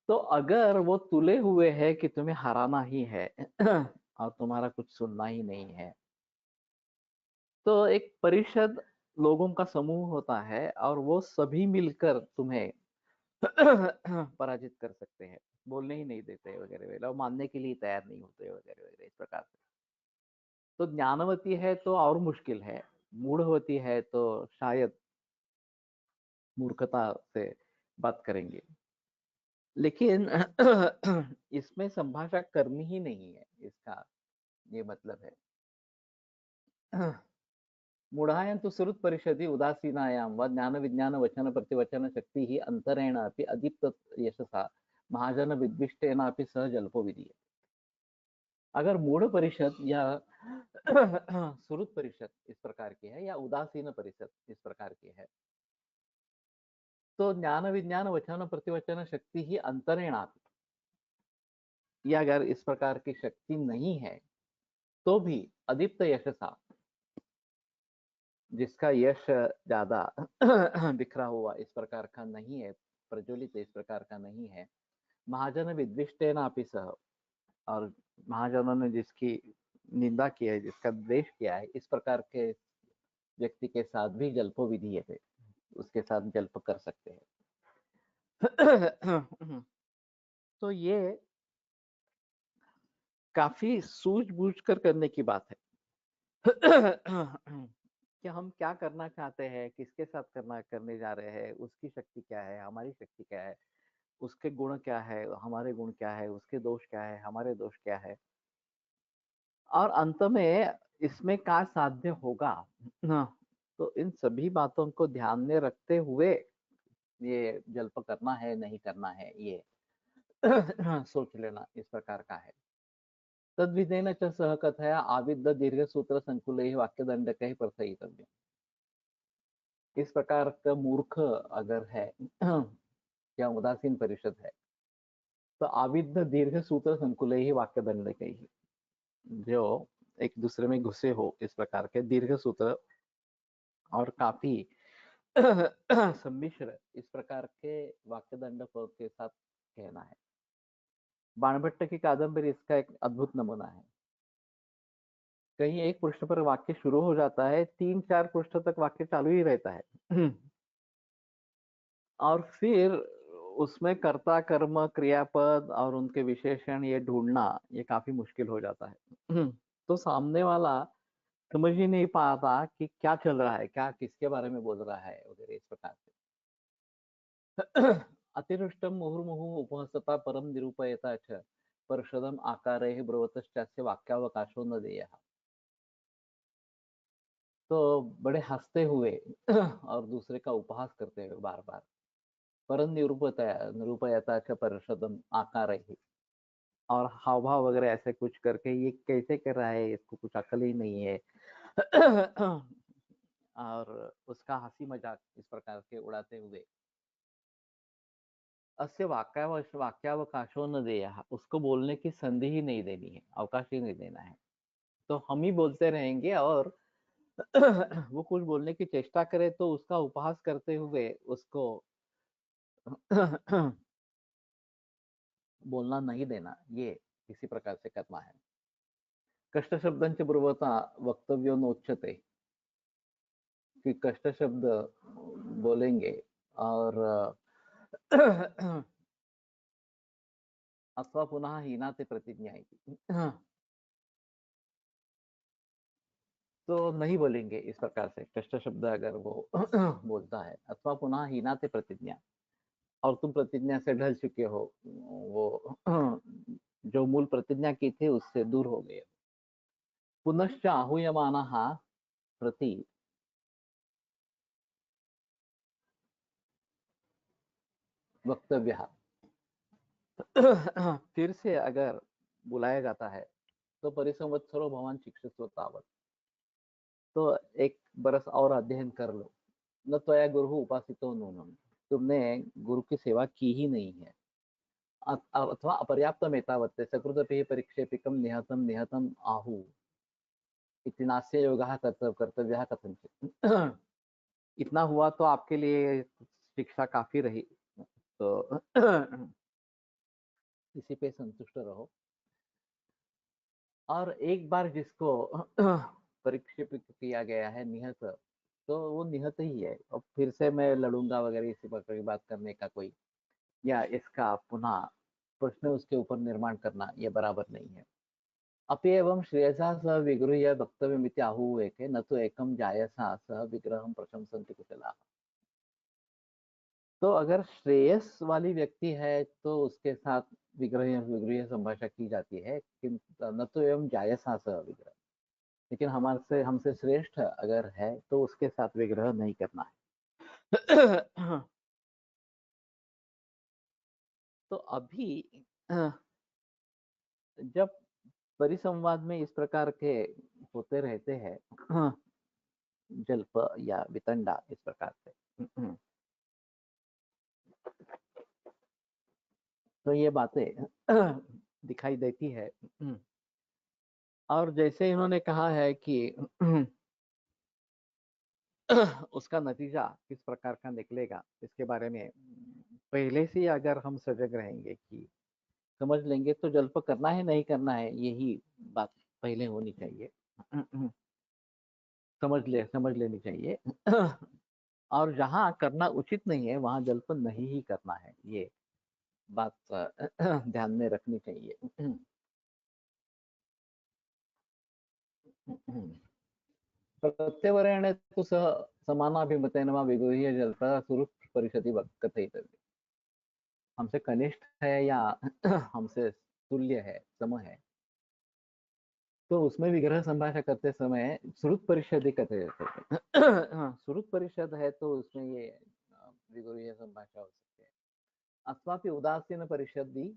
तो अगर वो तुले हुए है कि तुम्हें हराना ही है और तुम्हारा कुछ सुनना ही नहीं है, तो एक परिषद लोगों का समूह होता है और वो सभी मिलकर तुम्हें पराजित कर सकते हैं, बोलने ही नहीं देते वगैरह वगैरह, और मानने के लिए तैयार नहीं होते वगैरह वगैरह इस प्रकार से। तो ज्ञानवती है तो और मुश्किल है, मूढ़वती है तो शायद मूर्खता से बात करेंगे, लेकिन इसमें संभाषा करनी ही नहीं है, इसका ये मतलब है। मूढ़ायां तु सुहृत् परिषदि उदासीनायां वा ज्ञान विज्ञान वचन प्रतिवचन शक्ति ही अंतरेण अपि अदीप्त यशसा महाजन विद्विष्टेन अपि सह जल्पो विधीयते। अगर मूढ़ परिषद या सुहृत् परिषद इस प्रकार की है या उदासीन परिषद इस प्रकार की है, तो ज्ञान विज्ञान वचन प्रतिवचन शक्ति ही अंतरेण अपि, या अगर इस प्रकार की शक्ति नहीं है तो भी अदीप्त यशसा, जिसका यश ज्यादा बिखरा हुआ इस प्रकार का नहीं है, प्रज्वलित इस प्रकार का नहीं है, महाजन विद्विष्टेन अपि सह, और महाजनों ने जिसकी निंदा की है, जिसका द्वेष किया है, इस प्रकार के व्यक्ति के साथ भी जल्पो विधीयते, उसके साथ जल्प कर सकते हैं। तो ये काफी सूझबूझ कर करने की बात है कि हम क्या करना चाहते हैं, किसके साथ करने जा रहे हैं, उसकी शक्ति क्या है, हमारी शक्ति क्या है, उसके गुण क्या है, हमारे गुण क्या है, उसके दोष क्या है, हमारे दोष क्या है, और अंत में इसमें क्या साध्य होगा। तो इन सभी बातों को ध्यान में रखते हुए ये जल्प करना है नहीं करना है, ये सोच लेना इस प्रकार का है। तद्विधेन च सह कथया आविद्ध दीर्घ सूत्र संकुल वाक्यदंड कही प्रथयितव्य। इस प्रकार का मूर्ख अगर है या उदासीन परिषद है, तो आविद्ध दीर्घ सूत्र संकुल ही वाक्यदंड कही, जो एक दूसरे में घुसे हो इस प्रकार के दीर्घ सूत्र और काफी सम्मिश्र इस प्रकार के वाक्यदंड के साथ कहना है। बाणभट्ट की कादम्बरी इसका एक अद्भुत नमूना है। कहीं एक पृष्ठ पर वाक्य शुरू हो जाता है, 3-4 पृष्ठ तक वाक्य चालू ही रहता है और फिर उसमें कर्ता कर्म क्रियापद और उनके विशेषण ये ढूंढना ये काफी मुश्किल हो जाता है। तो सामने वाला समझ ही नहीं पाता कि क्या चल रहा है, क्या किसके बारे में बोल रहा है वगैरह इस प्रकार से। अतिरुष्टम मुहुर्मुहु उपहसता परम निरूपयता च परषदम आकारैः ब्रुवतश्चास्य वाक्यावकाशो न देयः। तो बड़े हंसते हुए और दूसरे का उपहास करते हुए बार बार परम निरूपयता च परषदम आकारैः, और हाव भाव वगैरह ऐसे कुछ करके ये कैसे कर रहा है, इसको कुछ अकल ही नहीं है। और उसका हंसी मजाक इस प्रकार के उड़ाते हुए अस्य वाक्यावकाशो न देयः, उसको बोलने की संधि ही नहीं देनी है, अवकाश ही नहीं देना है। तो हम ही बोलते रहेंगे और वो कुछ बोलने की चेष्टा करे तो उसका उपहास करते हुए उसको बोलना नहीं देना, ये किसी प्रकार से करना है। कष्ट शब्दांचे ब्रुवता वक्तव्यो नोच्यते, कि कष्ट शब्द बोलेंगे और अथवा पुनः हीनाते प्रतिज्ञा इति। तो नहीं बोलेंगे इस प्रकार से कष्ट शब्द अगर वो बोलता है, अथवा पुनः हीनाते प्रतिज्ञा, और तुम प्रतिज्ञा से ढल चुके हो, वो जो मूल प्रतिज्ञा की थी उससे दूर हो गए। पुनश्च आहूयमानः प्रति वक्तव्यः। फिर से अगर बुलाया जाता है तो परिसंवत्सरो भवान शिक्षस्व तावत्, तो एक बरस और अध्ययन कर लो। न त्वया गुरु उपासितो नूनम, तुमने गुरु की सेवा की ही नहीं है। अथवा अपर्याप्तम एतावत् सकृदपि परिक्षेपिकम निहतम निहतम आहु इति नास्य योगः कर्तव्यः कथंचित्। इतना हुआ तो आपके लिए शिक्षा काफी रही, तो इसी पे संतुष्ट रहो। और एक बार जिसको परिक्षेपित किया गया है निहत, तो वो निहत ही है। और फिर से मैं लड़ूंगा वगैरह इसी प्रकार की बात करने का कोई, या इसका पुनः प्रश्न उसके ऊपर निर्माण करना, ये बराबर नहीं है। अपि एवं श्रेयसा सह विगृह्य वक्तव्यमिति आहुः एके न तो एकम जायसा सह विग्रहम प्रशंसन्ति कुशलाः। तो अगर श्रेयस वाली व्यक्ति है तो उसके साथ विग्रह विग्रह संभाषा की जाती है, किंतु न तो एवं जायसा सह विग्रह, लेकिन हमारे से हमसे श्रेष्ठ अगर है तो उसके साथ विग्रह नहीं करना है। तो अभी जब परिसंवाद में इस प्रकार के होते रहते हैं, जल्प या वितंडा इस प्रकार से, तो ये बातें दिखाई देती है। और जैसे इन्होंने कहा है कि उसका नतीजा किस प्रकार का निकलेगा, इसके बारे में पहले से अगर हम सजग रहेंगे कि समझ लेंगे, तो जल्प करना है नहीं करना है यही बात पहले होनी चाहिए। समझ लेनी चाहिए। और जहाँ करना उचित नहीं है वहां जल्प नहीं ही करना है, ये बात ध्यान में रखनी चाहिए। प्रत्यवरेण तो सह समानाभिमतेन वा विगृह्य जल्पः सुरुच् परिषदि कथयितव्यम्। हमसे कनिष्ठ है या हमसे तुल्य है, सम है, तो उसमें विग्रह संभाषा करते समय श्रुत परिषद ही कहते हैं। हाँ, श्रुत परिषद है तो उसमें ये विगृह्य संभाषा हो सकती है। अस्मापि उदासीन परिषदि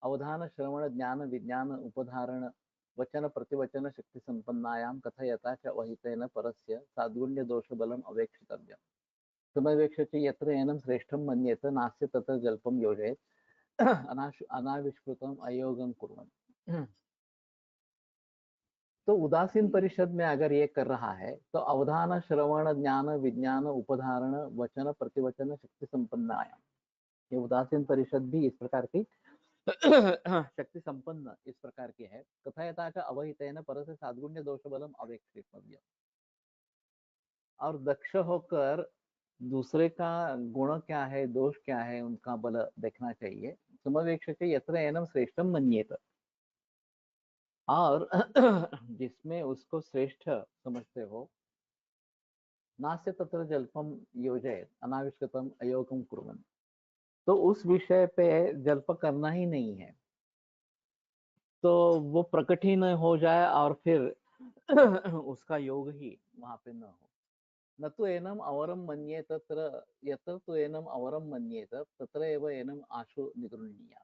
अवधान श्रवण ज्ञान विज्ञान उपधारण वचन प्रतिवचन शक्ति संपन्नायां कथयता च वहितेन परस्य साद्गुण्य दोष बलम अवेक्षितव्यम्। समवेक्षते यत्र एनं श्रेष्ठं मन्येत नास्य तत्र जल्पं योजयेत् अनाविष्कृतम अयोगम कुर्वन्। तो उदासीन परिषद में अगर ये कर रहा है तो अवधान श्रवण ज्ञान विज्ञान उपधारण वचन प्रतिवचन शक्ति संपन्न आया, ये उदासीन परिषद भी इस प्रकार की शक्ति संपन्न इस प्रकार की है। कथयता च अवहितेन परस्य साद्गुण्य दोष बलम अवेक्षितव्य, और दक्ष होकर दूसरे का गुण क्या है दोष क्या है उनका बल देखना चाहिए। समवेक्षते यत्र एनं श्रेष्ठम मन्येत, और जिसमें उसको श्रेष्ठ समझते हो, नास्य तत्र जल्पम योजयेत् अनाविष्कृतम अयोगम कुर्वन्, तो उस विषय पे जल्प करना ही नहीं है, तो वो प्रकट ही न हो जाए और फिर उसका योग ही वहां पे न हो। न तो एनम अवरम मन्ये तत्र, यत्र तो एनम अवरम मन्येत तत्र एव एनम आशु निगृह्णीया,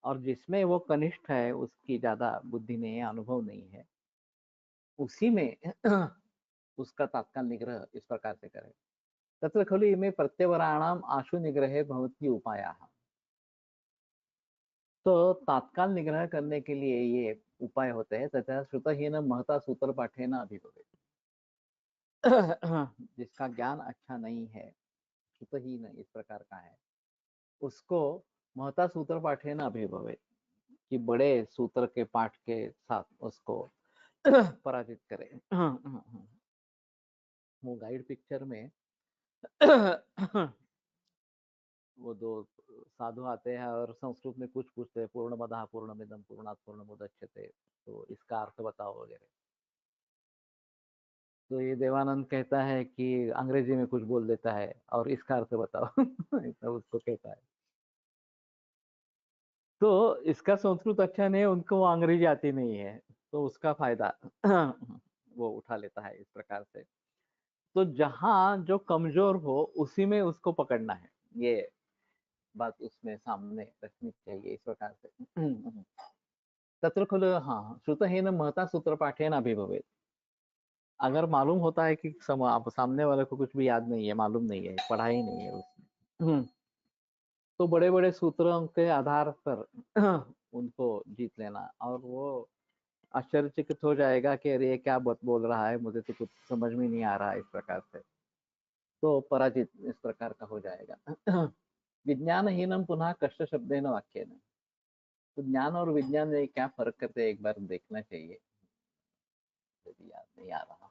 और जिसमें वो कनिष्ठ है उसकी ज्यादा बुद्धि नहीं है, अनुभव नहीं है, उसी में उसका तात्काल निग्रह इस प्रकार से करे। तत्र खलु इमे प्रत्यवराणाम आशु निग्रहे भवति उपायाः। तो तात्काल निग्रह करने के लिए ये उपाय होते हैं। तथा श्रुतहीन महता सूत्र पाठेन अभिभवेत्। जिसका ज्ञान अच्छा नहीं है, श्रुतहीन इस प्रकार का है, उसको महता सूत्र पाठेन अभिभवेत्, कि बड़े सूत्र के पाठ के साथ उसको पराजित करे। वो गाइड पिक्चर में वो दो साधु आते हैं और संस्कृत में कुछ पूछते हैं, पूर्णमदः पूर्णमिदं पूर्णात् पूर्णमुदच्यते, तो इसका अर्थ बताओ वगैरह। तो ये देवानंद कहता है कि अंग्रेजी में कुछ बोल देता है और इसका अर्थ बताओ। ऐसा उसको कहता है। तो इसका संस्कृत अच्छा नहीं है, उनको वो अंग्रेजी आती नहीं है, तो उसका फायदा वो उठा लेता है इस प्रकार से। तो जहां जो कमजोर हो उसी में उसको पकड़ना है, ये बात उसमें सामने रखनी चाहिए इस प्रकार से। तत्र खलु, हाँ, श्रुतहीन महता सूत्र पाठेन अभिभवेत्। अगर मालूम होता है कि आप सामने वाले को कुछ भी याद नहीं है, मालूम नहीं है, पढ़ा ही नहीं है उसने, तो बड़े बड़े सूत्रों के आधार पर उनको जीत लेना, और वो आश्चर्यचकित हो जाएगा कि अरे ये क्या बात बोल रहा है, मुझे तो कुछ समझ में नहीं आ रहा है इस प्रकार से, तो पराजित इस प्रकार का हो जाएगा। विज्ञानहीनम पुनः कष्ट शब्देन वाक्येन। तो ज्ञान और विज्ञान में क्या फर्क करते हैं, एक बार देखना चाहिए, यदि याद नहीं आ रहा।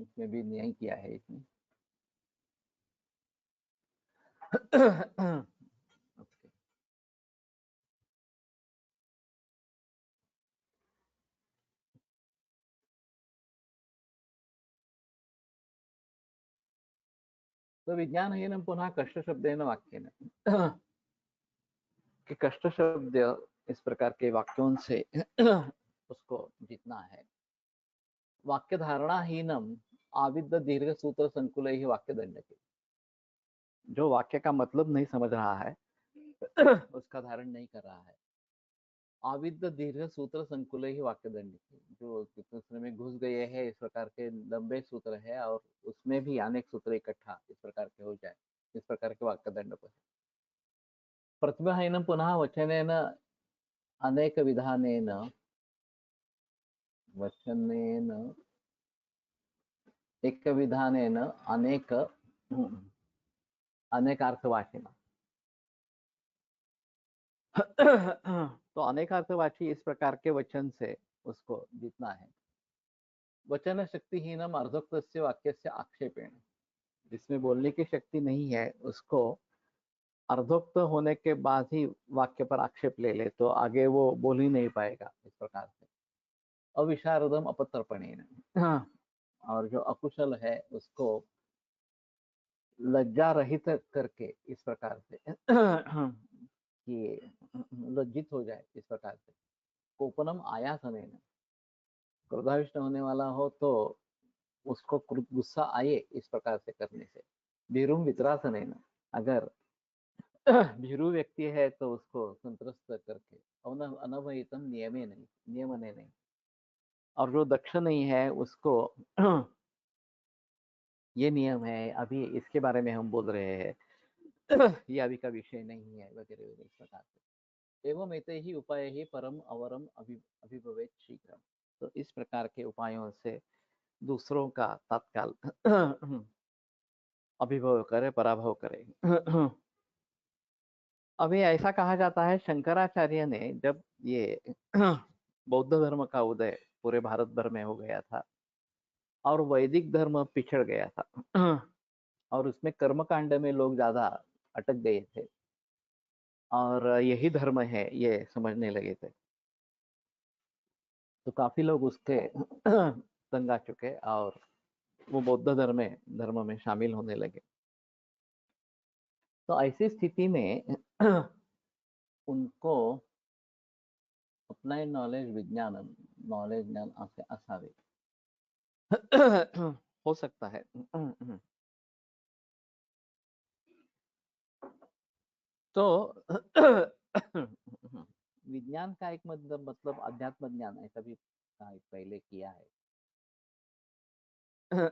इसमें भी नहीं किया है इसमें। तो विज्ञानहीनम पुनः कष्ट शब्देन वाक्येन। कि कष्ट शब्द इस प्रकार के वाक्यों से उसको जीतना है। वाक्य धारणाहीनम आविद्ध दीर्घ सूत्र संकुल ही वाक्य दंड के। जो वाक्य का मतलब नहीं समझ रहा है, उसका धारण नहीं कर रहा है, आविद्ध दीर्घ सूत्र संकुल ही वाक्य दंड की, जो दूसरे में घुस गए हैं, इस प्रकार के लंबे सूत्र है और उसमें भी अनेक सूत्र इकट्ठा इस प्रकार के हो जाए, इस प्रकार के वाक्य दंड पर। प्रतिभाहीनम पुनः वचनेन अनेक विधानेन, वचनेन एक विधानेन अनेक अनेकार्थवाचिन। तो अनेकार्थवाची इस प्रकार के वचन से उसको जीतना है। वचन शक्तिहीनम अर्धोक्तस्य वाक्यस्य आक्षेपेण। जिसमें बोलने की शक्ति नहीं है, उसको अर्धोक्त होने के बाद ही वाक्य पर आक्षेप ले ले, तो आगे वो बोल ही नहीं पाएगा इस प्रकार से। अविशारदम अपतर्पणेन। और जो अकुशल है उसको लज्जा रहित करके इस प्रकार से कि लज्जित हो जाए इस प्रकार से। कोपनम आयासनेन। क्रोधाविष्ट होने वाला हो तो उसको गुस्सा आए इस प्रकार से करने से। भीरुम वित्रासनेन। अगर भीरु व्यक्ति है तो उसको संत्रस्त करके। अनवहितम नियमे नहीं, नियमने नहीं। और जो दक्ष नहीं है उसको ये नियम है, अभी इसके बारे में हम बोल रहे हैं, ये अभी का विषय नहीं है, वगैरह वगैरह इस प्रकार से। एवं एते ही उपाय ही परम अवरम अभिभवेत शीघ्र। तो इस प्रकार के उपायों से दूसरों का तत्काल अभिभव करे, पराभव करे। अभी ऐसा कहा जाता है, शंकराचार्य ने जब ये बौद्ध धर्म का उदय पूरे भारत भर में हो गया था और वैदिक धर्म पिछड़ गया था और उसमें कर्मकांड में लोग ज्यादा अटक गए थे और यही धर्म है ये समझने लगे थे, तो काफी लोग उसके तंग आ चुके और वो बौद्ध धर्म में शामिल होने लगे। तो ऐसी स्थिति में उनको अपना नॉलेज विज्ञान, नॉलेज ज्ञान असावे। हो सकता है। तो विज्ञान का एक मतलब अध्यात्म ज्ञान, ऐसा भी पहले किया है। मैं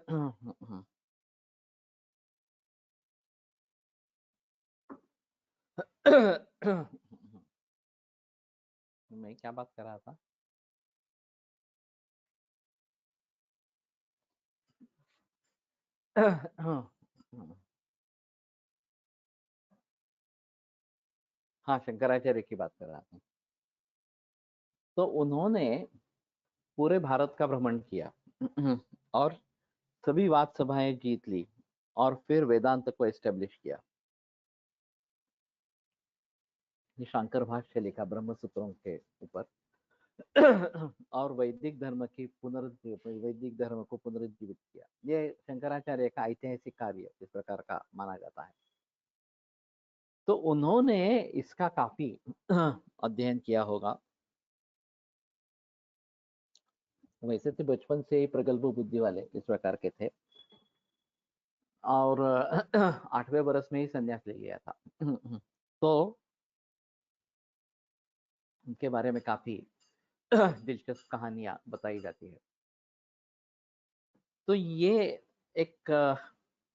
क्या बात कर रहा था? हाँ, शंकराचार्य की बात कर रहा था। तो उन्होंने पूरे भारत का भ्रमण किया और सभी वाद सभाएं जीत ली और फिर वेदांत को एस्टेब्लिश किया। ये शांकर भाष्य लिखा ब्रह्म सूत्रों के ऊपर और वैदिक धर्म को पुनरुज्जीवित किया। ये शंकराचार्य का ऐतिहासिक कार्य इस प्रकार का माना जाता है। तो उन्होंने इसका काफी अध्ययन किया होगा। वैसे तो बचपन से ही प्रगल्भ बुद्धि वाले इस प्रकार के थे और 8वें बरस में ही संन्यास ले लिया था। तो उनके बारे में काफी दिलचस्प कहानियां बताई जाती है। तो ये एक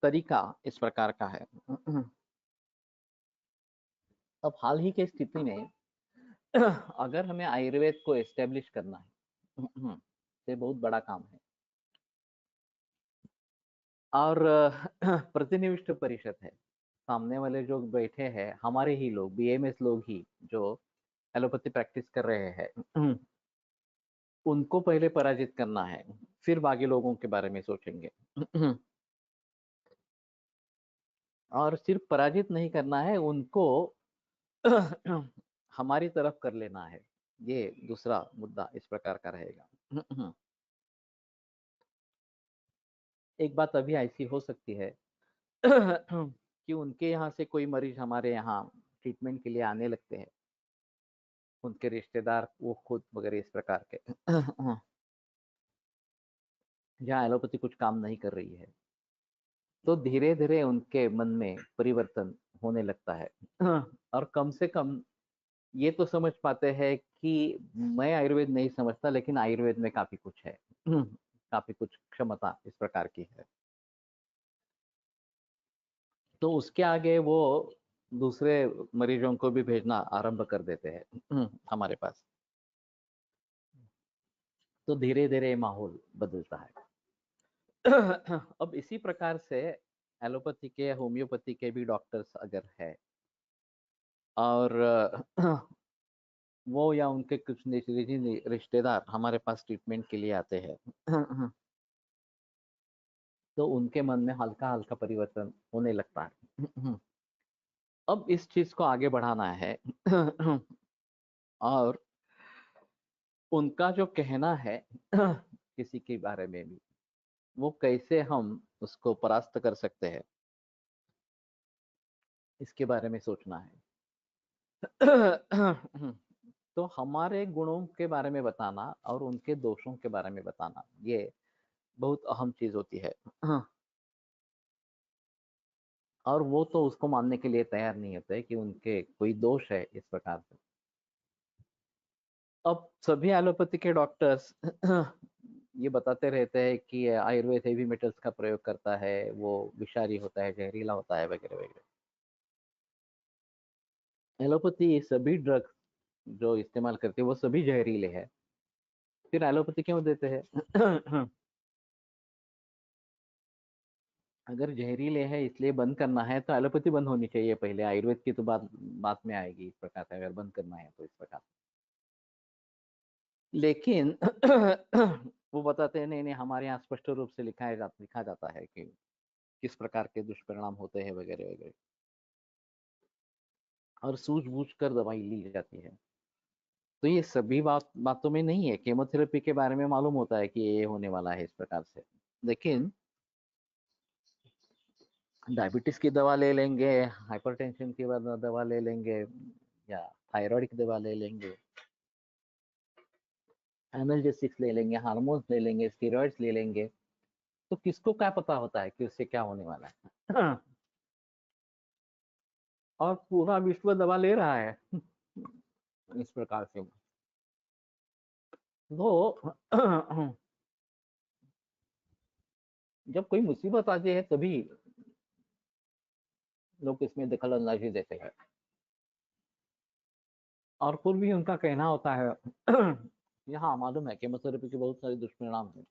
तरीका इस प्रकार का है। अब हाल ही की स्थिति में अगर हमें आयुर्वेद को एस्टेब्लिश करना है ये बहुत बड़ा काम है और प्रतिनिधित्व परिषद है। सामने वाले जो बैठे हैं हमारे ही लोग, बीएमएस लोग ही जो एलोपैथी प्रैक्टिस कर रहे हैं उनको पहले पराजित करना है, फिर बाकी लोगों के बारे में सोचेंगे। और सिर्फ पराजित नहीं करना है, उनको हमारी तरफ कर लेना है। ये दूसरा मुद्दा इस प्रकार का रहेगा। एक बात अभी ऐसी हो सकती है कि उनके यहाँ से कोई मरीज हमारे यहाँ ट्रीटमेंट के लिए आने लगते हैं, उनके रिश्तेदार, वो खुद वगैरह इस प्रकार के जहाँ एलोपैथी कुछ काम नहीं कर रही है, तो धीरे धीरे उनके मन में परिवर्तन होने लगता है और कम से कम ये तो समझ पाते हैं कि मैं आयुर्वेद नहीं समझता, लेकिन आयुर्वेद में काफी कुछ है, काफी कुछ क्षमता इस प्रकार की है। तो उसके आगे वो दूसरे मरीजों को भी भेजना आरंभ कर देते हैं हमारे पास। तो धीरे धीरे माहौल बदलता है। अब इसी प्रकार से एलोपैथी के, होम्योपैथी के भी डॉक्टर्स अगर है और वो या उनके कुछ निजी रिश्तेदार हमारे पास ट्रीटमेंट के लिए आते हैं तो उनके मन में हल्का हल्का परिवर्तन होने लगता है। अब इस चीज को आगे बढ़ाना है और उनका जो कहना है किसी के बारे में भी, वो कैसे हम उसको परास्त कर सकते हैं, इसके बारे में सोचना है। तो हमारे गुणों के बारे में बताना और उनके दोषों के बारे में बताना, ये बहुत अहम चीज होती है। और वो तो उसको मानने के लिए तैयार नहीं होते कि उनके कोई दोष है इस प्रकार से। अब सभी एलोपैथी के डॉक्टर्स ये बताते रहते हैं कि आयुर्वेद हेवी मेटल्स का प्रयोग करता है, वो विषारी होता है, जहरीला होता है वगैरह वगैरह। एलोपैथी सभी ड्रग्स जो इस्तेमाल करती है वो सभी जहरीले हैं, फिर एलोपैथी क्यों देते हैं? अगर जहरीले है इसलिए बंद करना है तो एलोपैथी बंद होनी चाहिए पहले, आयुर्वेद की तो बात बात में आएगी इस प्रकार से, अगर बंद करना है तो इस प्रकार। लेकिन वो बताते हैं नहीं नहीं, हमारे यहाँ स्पष्ट रूप से लिखा जाता है कि किस प्रकार के दुष्परिणाम होते हैं वगैरह वगैरह, और सूझबूझ कर दवाई ली जाती है। तो ये सभी बातों में नहीं है। केमोथेरेपी के बारे में मालूम होता है कि ये होने वाला है इस प्रकार से, लेकिन डायबिटीज की दवा ले लेंगे, हाइपरटेंशन की दवा ले लेंगे, या थायराइड की दवा ले लेंगे, एनाल्जेसिक्स ले लेंगे, हार्मोन्स ले लेंगे, स्टेरॉइड्स ले लेंगे, तो किसको क्या पता होता है कि उससे क्या होने वाला है? और पूरा विश्व दवा ले रहा है इस प्रकार से। तो जब कोई मुसीबत आती है तभी लोग इसमें दखल अंदाजी देते हैं और फिर भी उनका कहना होता है कि हाँ मालूम है केमोथेरेपी के बहुत सारे दुष्परिणाम हैं,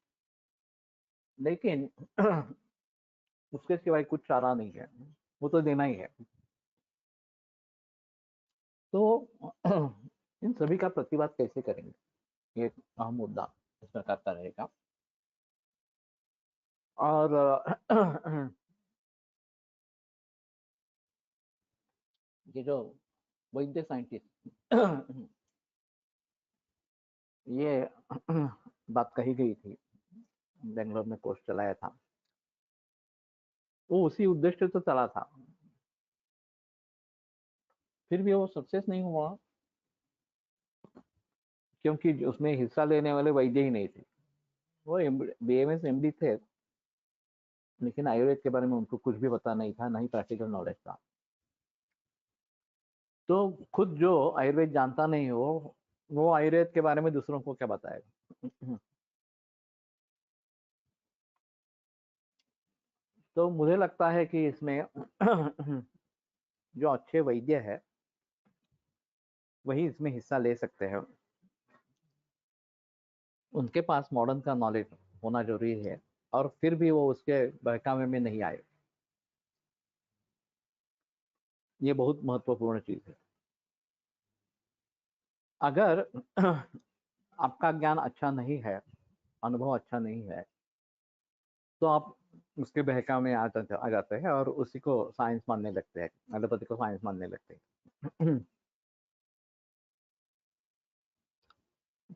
लेकिन उसके सिवाय कुछ चारा नहीं है, वो तो देना ही है। तो इन सभी का प्रतिवाद कैसे करेंगे, ये एक अहम मुद्दा इस प्रकार का रहेगा। और ये जो वैद्य साइंटिस्ट ये बात कही गई थी, बेंगलोर में कोर्स चलाया था, वो उसी उद्देश्य से चला था, फिर भी वो सक्सेस नहीं हुआ क्योंकि उसमें हिस्सा लेने वाले वैद्य ही नहीं थे। वो BMS MD थे, लेकिन आयुर्वेद के बारे में उनको कुछ भी पता नहीं था, ना ही प्रैक्टिकल नॉलेज था। तो खुद जो आयुर्वेद जानता नहीं हो, वो आयुर्वेद के बारे में दूसरों को क्या बताएगा। तो मुझे लगता है कि इसमें जो अच्छे वैद्य है वही इसमें हिस्सा ले सकते हैं। उनके पास मॉडर्न का नॉलेज होना जरूरी है और फिर भी वो उसके बहकावे में नहीं आए, ये बहुत महत्वपूर्ण चीज है। अगर आपका ज्ञान अच्छा नहीं है, अनुभव अच्छा नहीं है, तो आप उसके बहकावे में आ जाते हैं और उसी को साइंस मानने लगते हैं, एलोपैथी को साइंस मानने लगते हैं।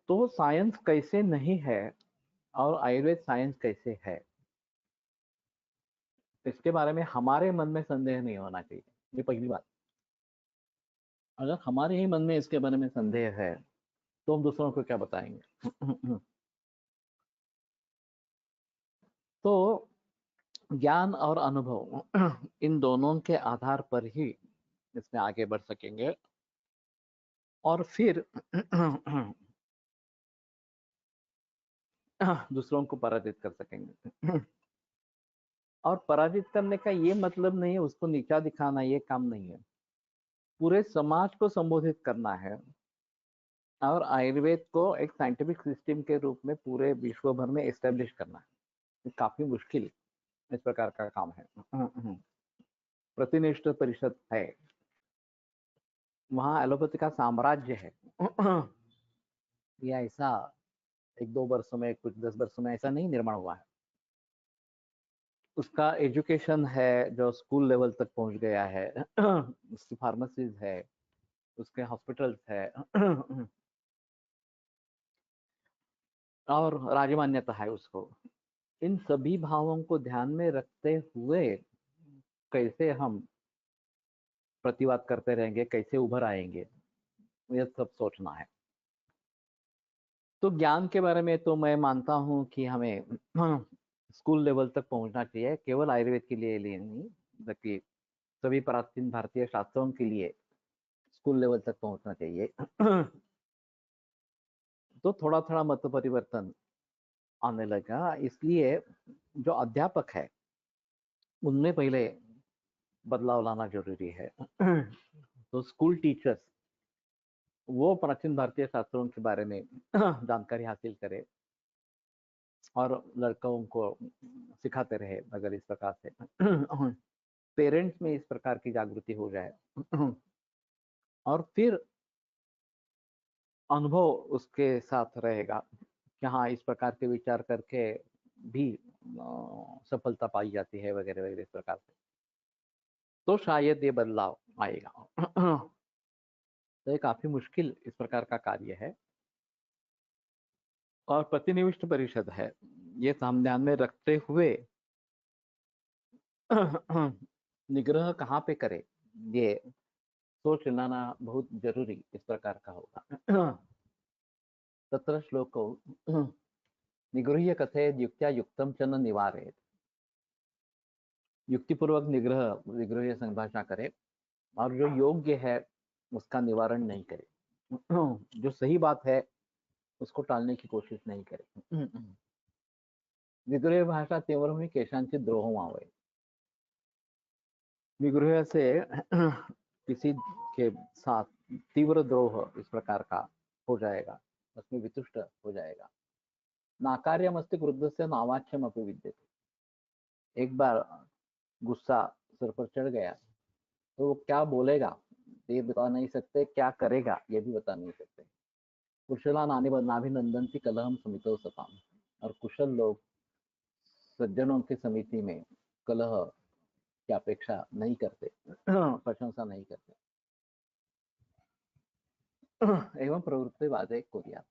तो साइंस कैसे नहीं है और आयुर्वेद साइंस कैसे है, इसके बारे में हमारे मन में संदेह नहीं होना चाहिए, ये पहली बात। अगर हमारे ही मन में इसके बारे में संदेह है तो हम दूसरों को क्या बताएंगे। तो ज्ञान और अनुभव इन दोनों के आधार पर ही इसमें आगे बढ़ सकेंगे और फिर दूसरों को पराजित कर सकेंगे। और पराजित करने का ये मतलब नहीं है उसको नीचा दिखाना, ये काम नहीं है। पूरे समाज को संबोधित करना है और आयुर्वेद को एक साइंटिफिक सिस्टम के रूप में पूरे विश्व भर में एस्टेब्लिश करना है। ये काफी मुश्किल इस प्रकार का काम है। प्रतिनिष्ठ परिषद है, वहाँ एलोपैथी का साम्राज्य है। ये ऐसा एक दो वर्षों में, कुछ 10 वर्षों में ऐसा नहीं निर्माण हुआ है। उसका एजुकेशन है जो स्कूल लेवल तक पहुंच गया है। उसकी फार्मेसीज है, उसके हॉस्पिटल्स है, और राजमान्यता है उसको। इन सभी भावों को ध्यान में रखते हुए कैसे हम प्रतिवाद करते रहेंगे, कैसे उभर आएंगे, ये सब सोचना है। तो ज्ञान के बारे में तो मैं मानता हूँ कि हमें स्कूल लेवल तक पहुंचना चाहिए, केवल आयुर्वेद के लिए नहीं बल्कि सभी प्राचीन भारतीय शास्त्रों के लिए स्कूल लेवल तक पहुंचना चाहिए। तो थोड़ा थोड़ा मत परिवर्तन आने लगा, इसलिए जो अध्यापक है उनमें पहले बदलाव लाना जरूरी है। तो स्कूल टीचर्स वो प्राचीन भारतीय शास्त्रों के बारे में जानकारी हासिल करे और लड़कों को सिखाते रहे। अगर इस प्रकार से पेरेंट्स में इस प्रकार की जागृति हो जाए और फिर अनुभव उसके साथ रहेगा कि हाँ इस प्रकार के विचार करके भी सफलता पाई जाती है वगैरह वगैरह इस प्रकार से, तो शायद ये बदलाव आएगा। तो ये काफी मुश्किल इस प्रकार का कार्य है और प्रतिनिविष्ट परिषद है, ये हम ध्यान में रखते हुए निग्रह कहाँ पे करे, ये सोच लाना बहुत जरूरी इस प्रकार का होगा। तत्र श्लोको निगृह्य कथेत युक्त्या युक्तम च न निवारेत। युक्तिपूर्वक निगृह्य संभाषण करे और जो योग्य है उसका निवारण नहीं करे, जो सही बात है उसको टालने की कोशिश नहीं करे। विगृह्य भाषा तीव्र में केशांची द्रोह व्हावे। विगृह्य से किसी के साथ तीव्र द्रोह इस प्रकार का हो जाएगा, उसमें वितुष्ट हो जाएगा। नाकार्यमस्ति क्रुद्धस्य नावाच्यम अपि विद्यते। एक बार गुस्सा सर पर चढ़ गया तो वो क्या बोलेगा ये बता नहीं सकते, क्या करेगा ये भी बता नहीं सकते। कुशला नाभिनंदनती कलहम समितो सताम। और कुशल लोग सज्जनों की समिति में कलह की अपेक्षा नहीं करते, प्रशंसा नहीं करते। एवं प्रवृत्तिवादे कुर्यात्।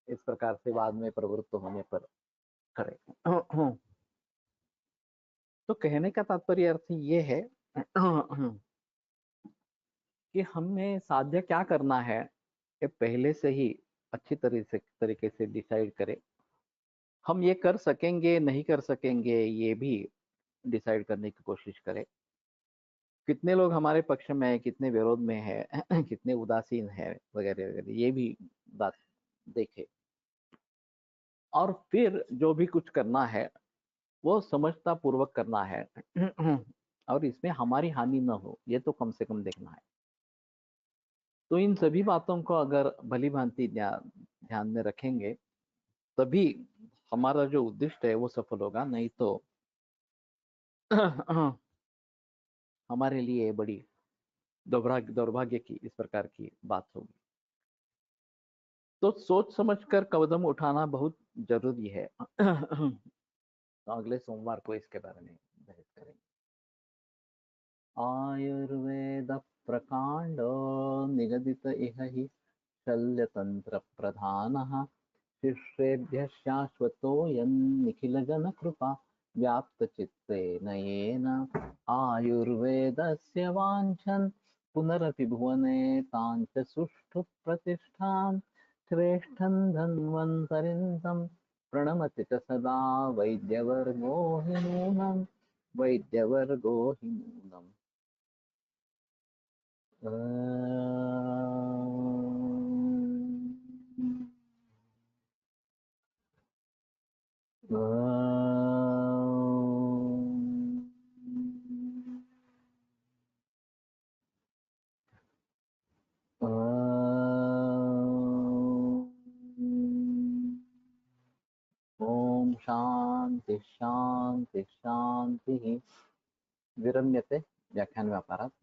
इस प्रकार से बाद में प्रवृत्त होने पर करे। तो कहने का तात्पर्य अर्थ ये है कि हमें साध्य क्या करना है ये पहले से ही अच्छी तरीके से डिसाइड करें। हम ये कर सकेंगे नहीं कर सकेंगे ये भी डिसाइड करने की कोशिश करें। कितने लोग हमारे पक्ष में है, कितने विरोध में है, कितने उदासीन है वगैरह वगैरह, ये भी बात देखे। और फिर जो भी कुछ करना है वो समझता पूर्वक करना है और इसमें हमारी हानि न हो ये तो कम से कम देखना है। तो इन सभी बातों को अगर भली भांति ध्यान में रखेंगे तभी हमारा जो उद्देश्य है वो सफल होगा, नहीं तो हमारे लिए बड़ी दौर्भाग्य की इस प्रकार की बात होगी। तो सोच समझकर कदम उठाना बहुत जरूरी है। तो अगले सोमवार को इसके बारे में बहस करेंगे। आयुर्वेद प्रकांड निगदित इह हि शल्यतंत्र प्रधानः शिष्येभ्यः शाश्वतोऽयं निखिलजनकृपा व्याप्तचित्तेन येन आयुर्वेदस्य वाञ्छन् पुनरपि भुवने ताञ्च सुष्ठु प्रतिष्ठां श्रेष्ठं धन्वन्तरिं तं प्रणमति च सदा वैद्यवर्गो हि नूनम् वैद्यवर्गो हि नूनम्। ओम शांति शांति शांति। विरम्यते व्याख्यान व्यापारात्।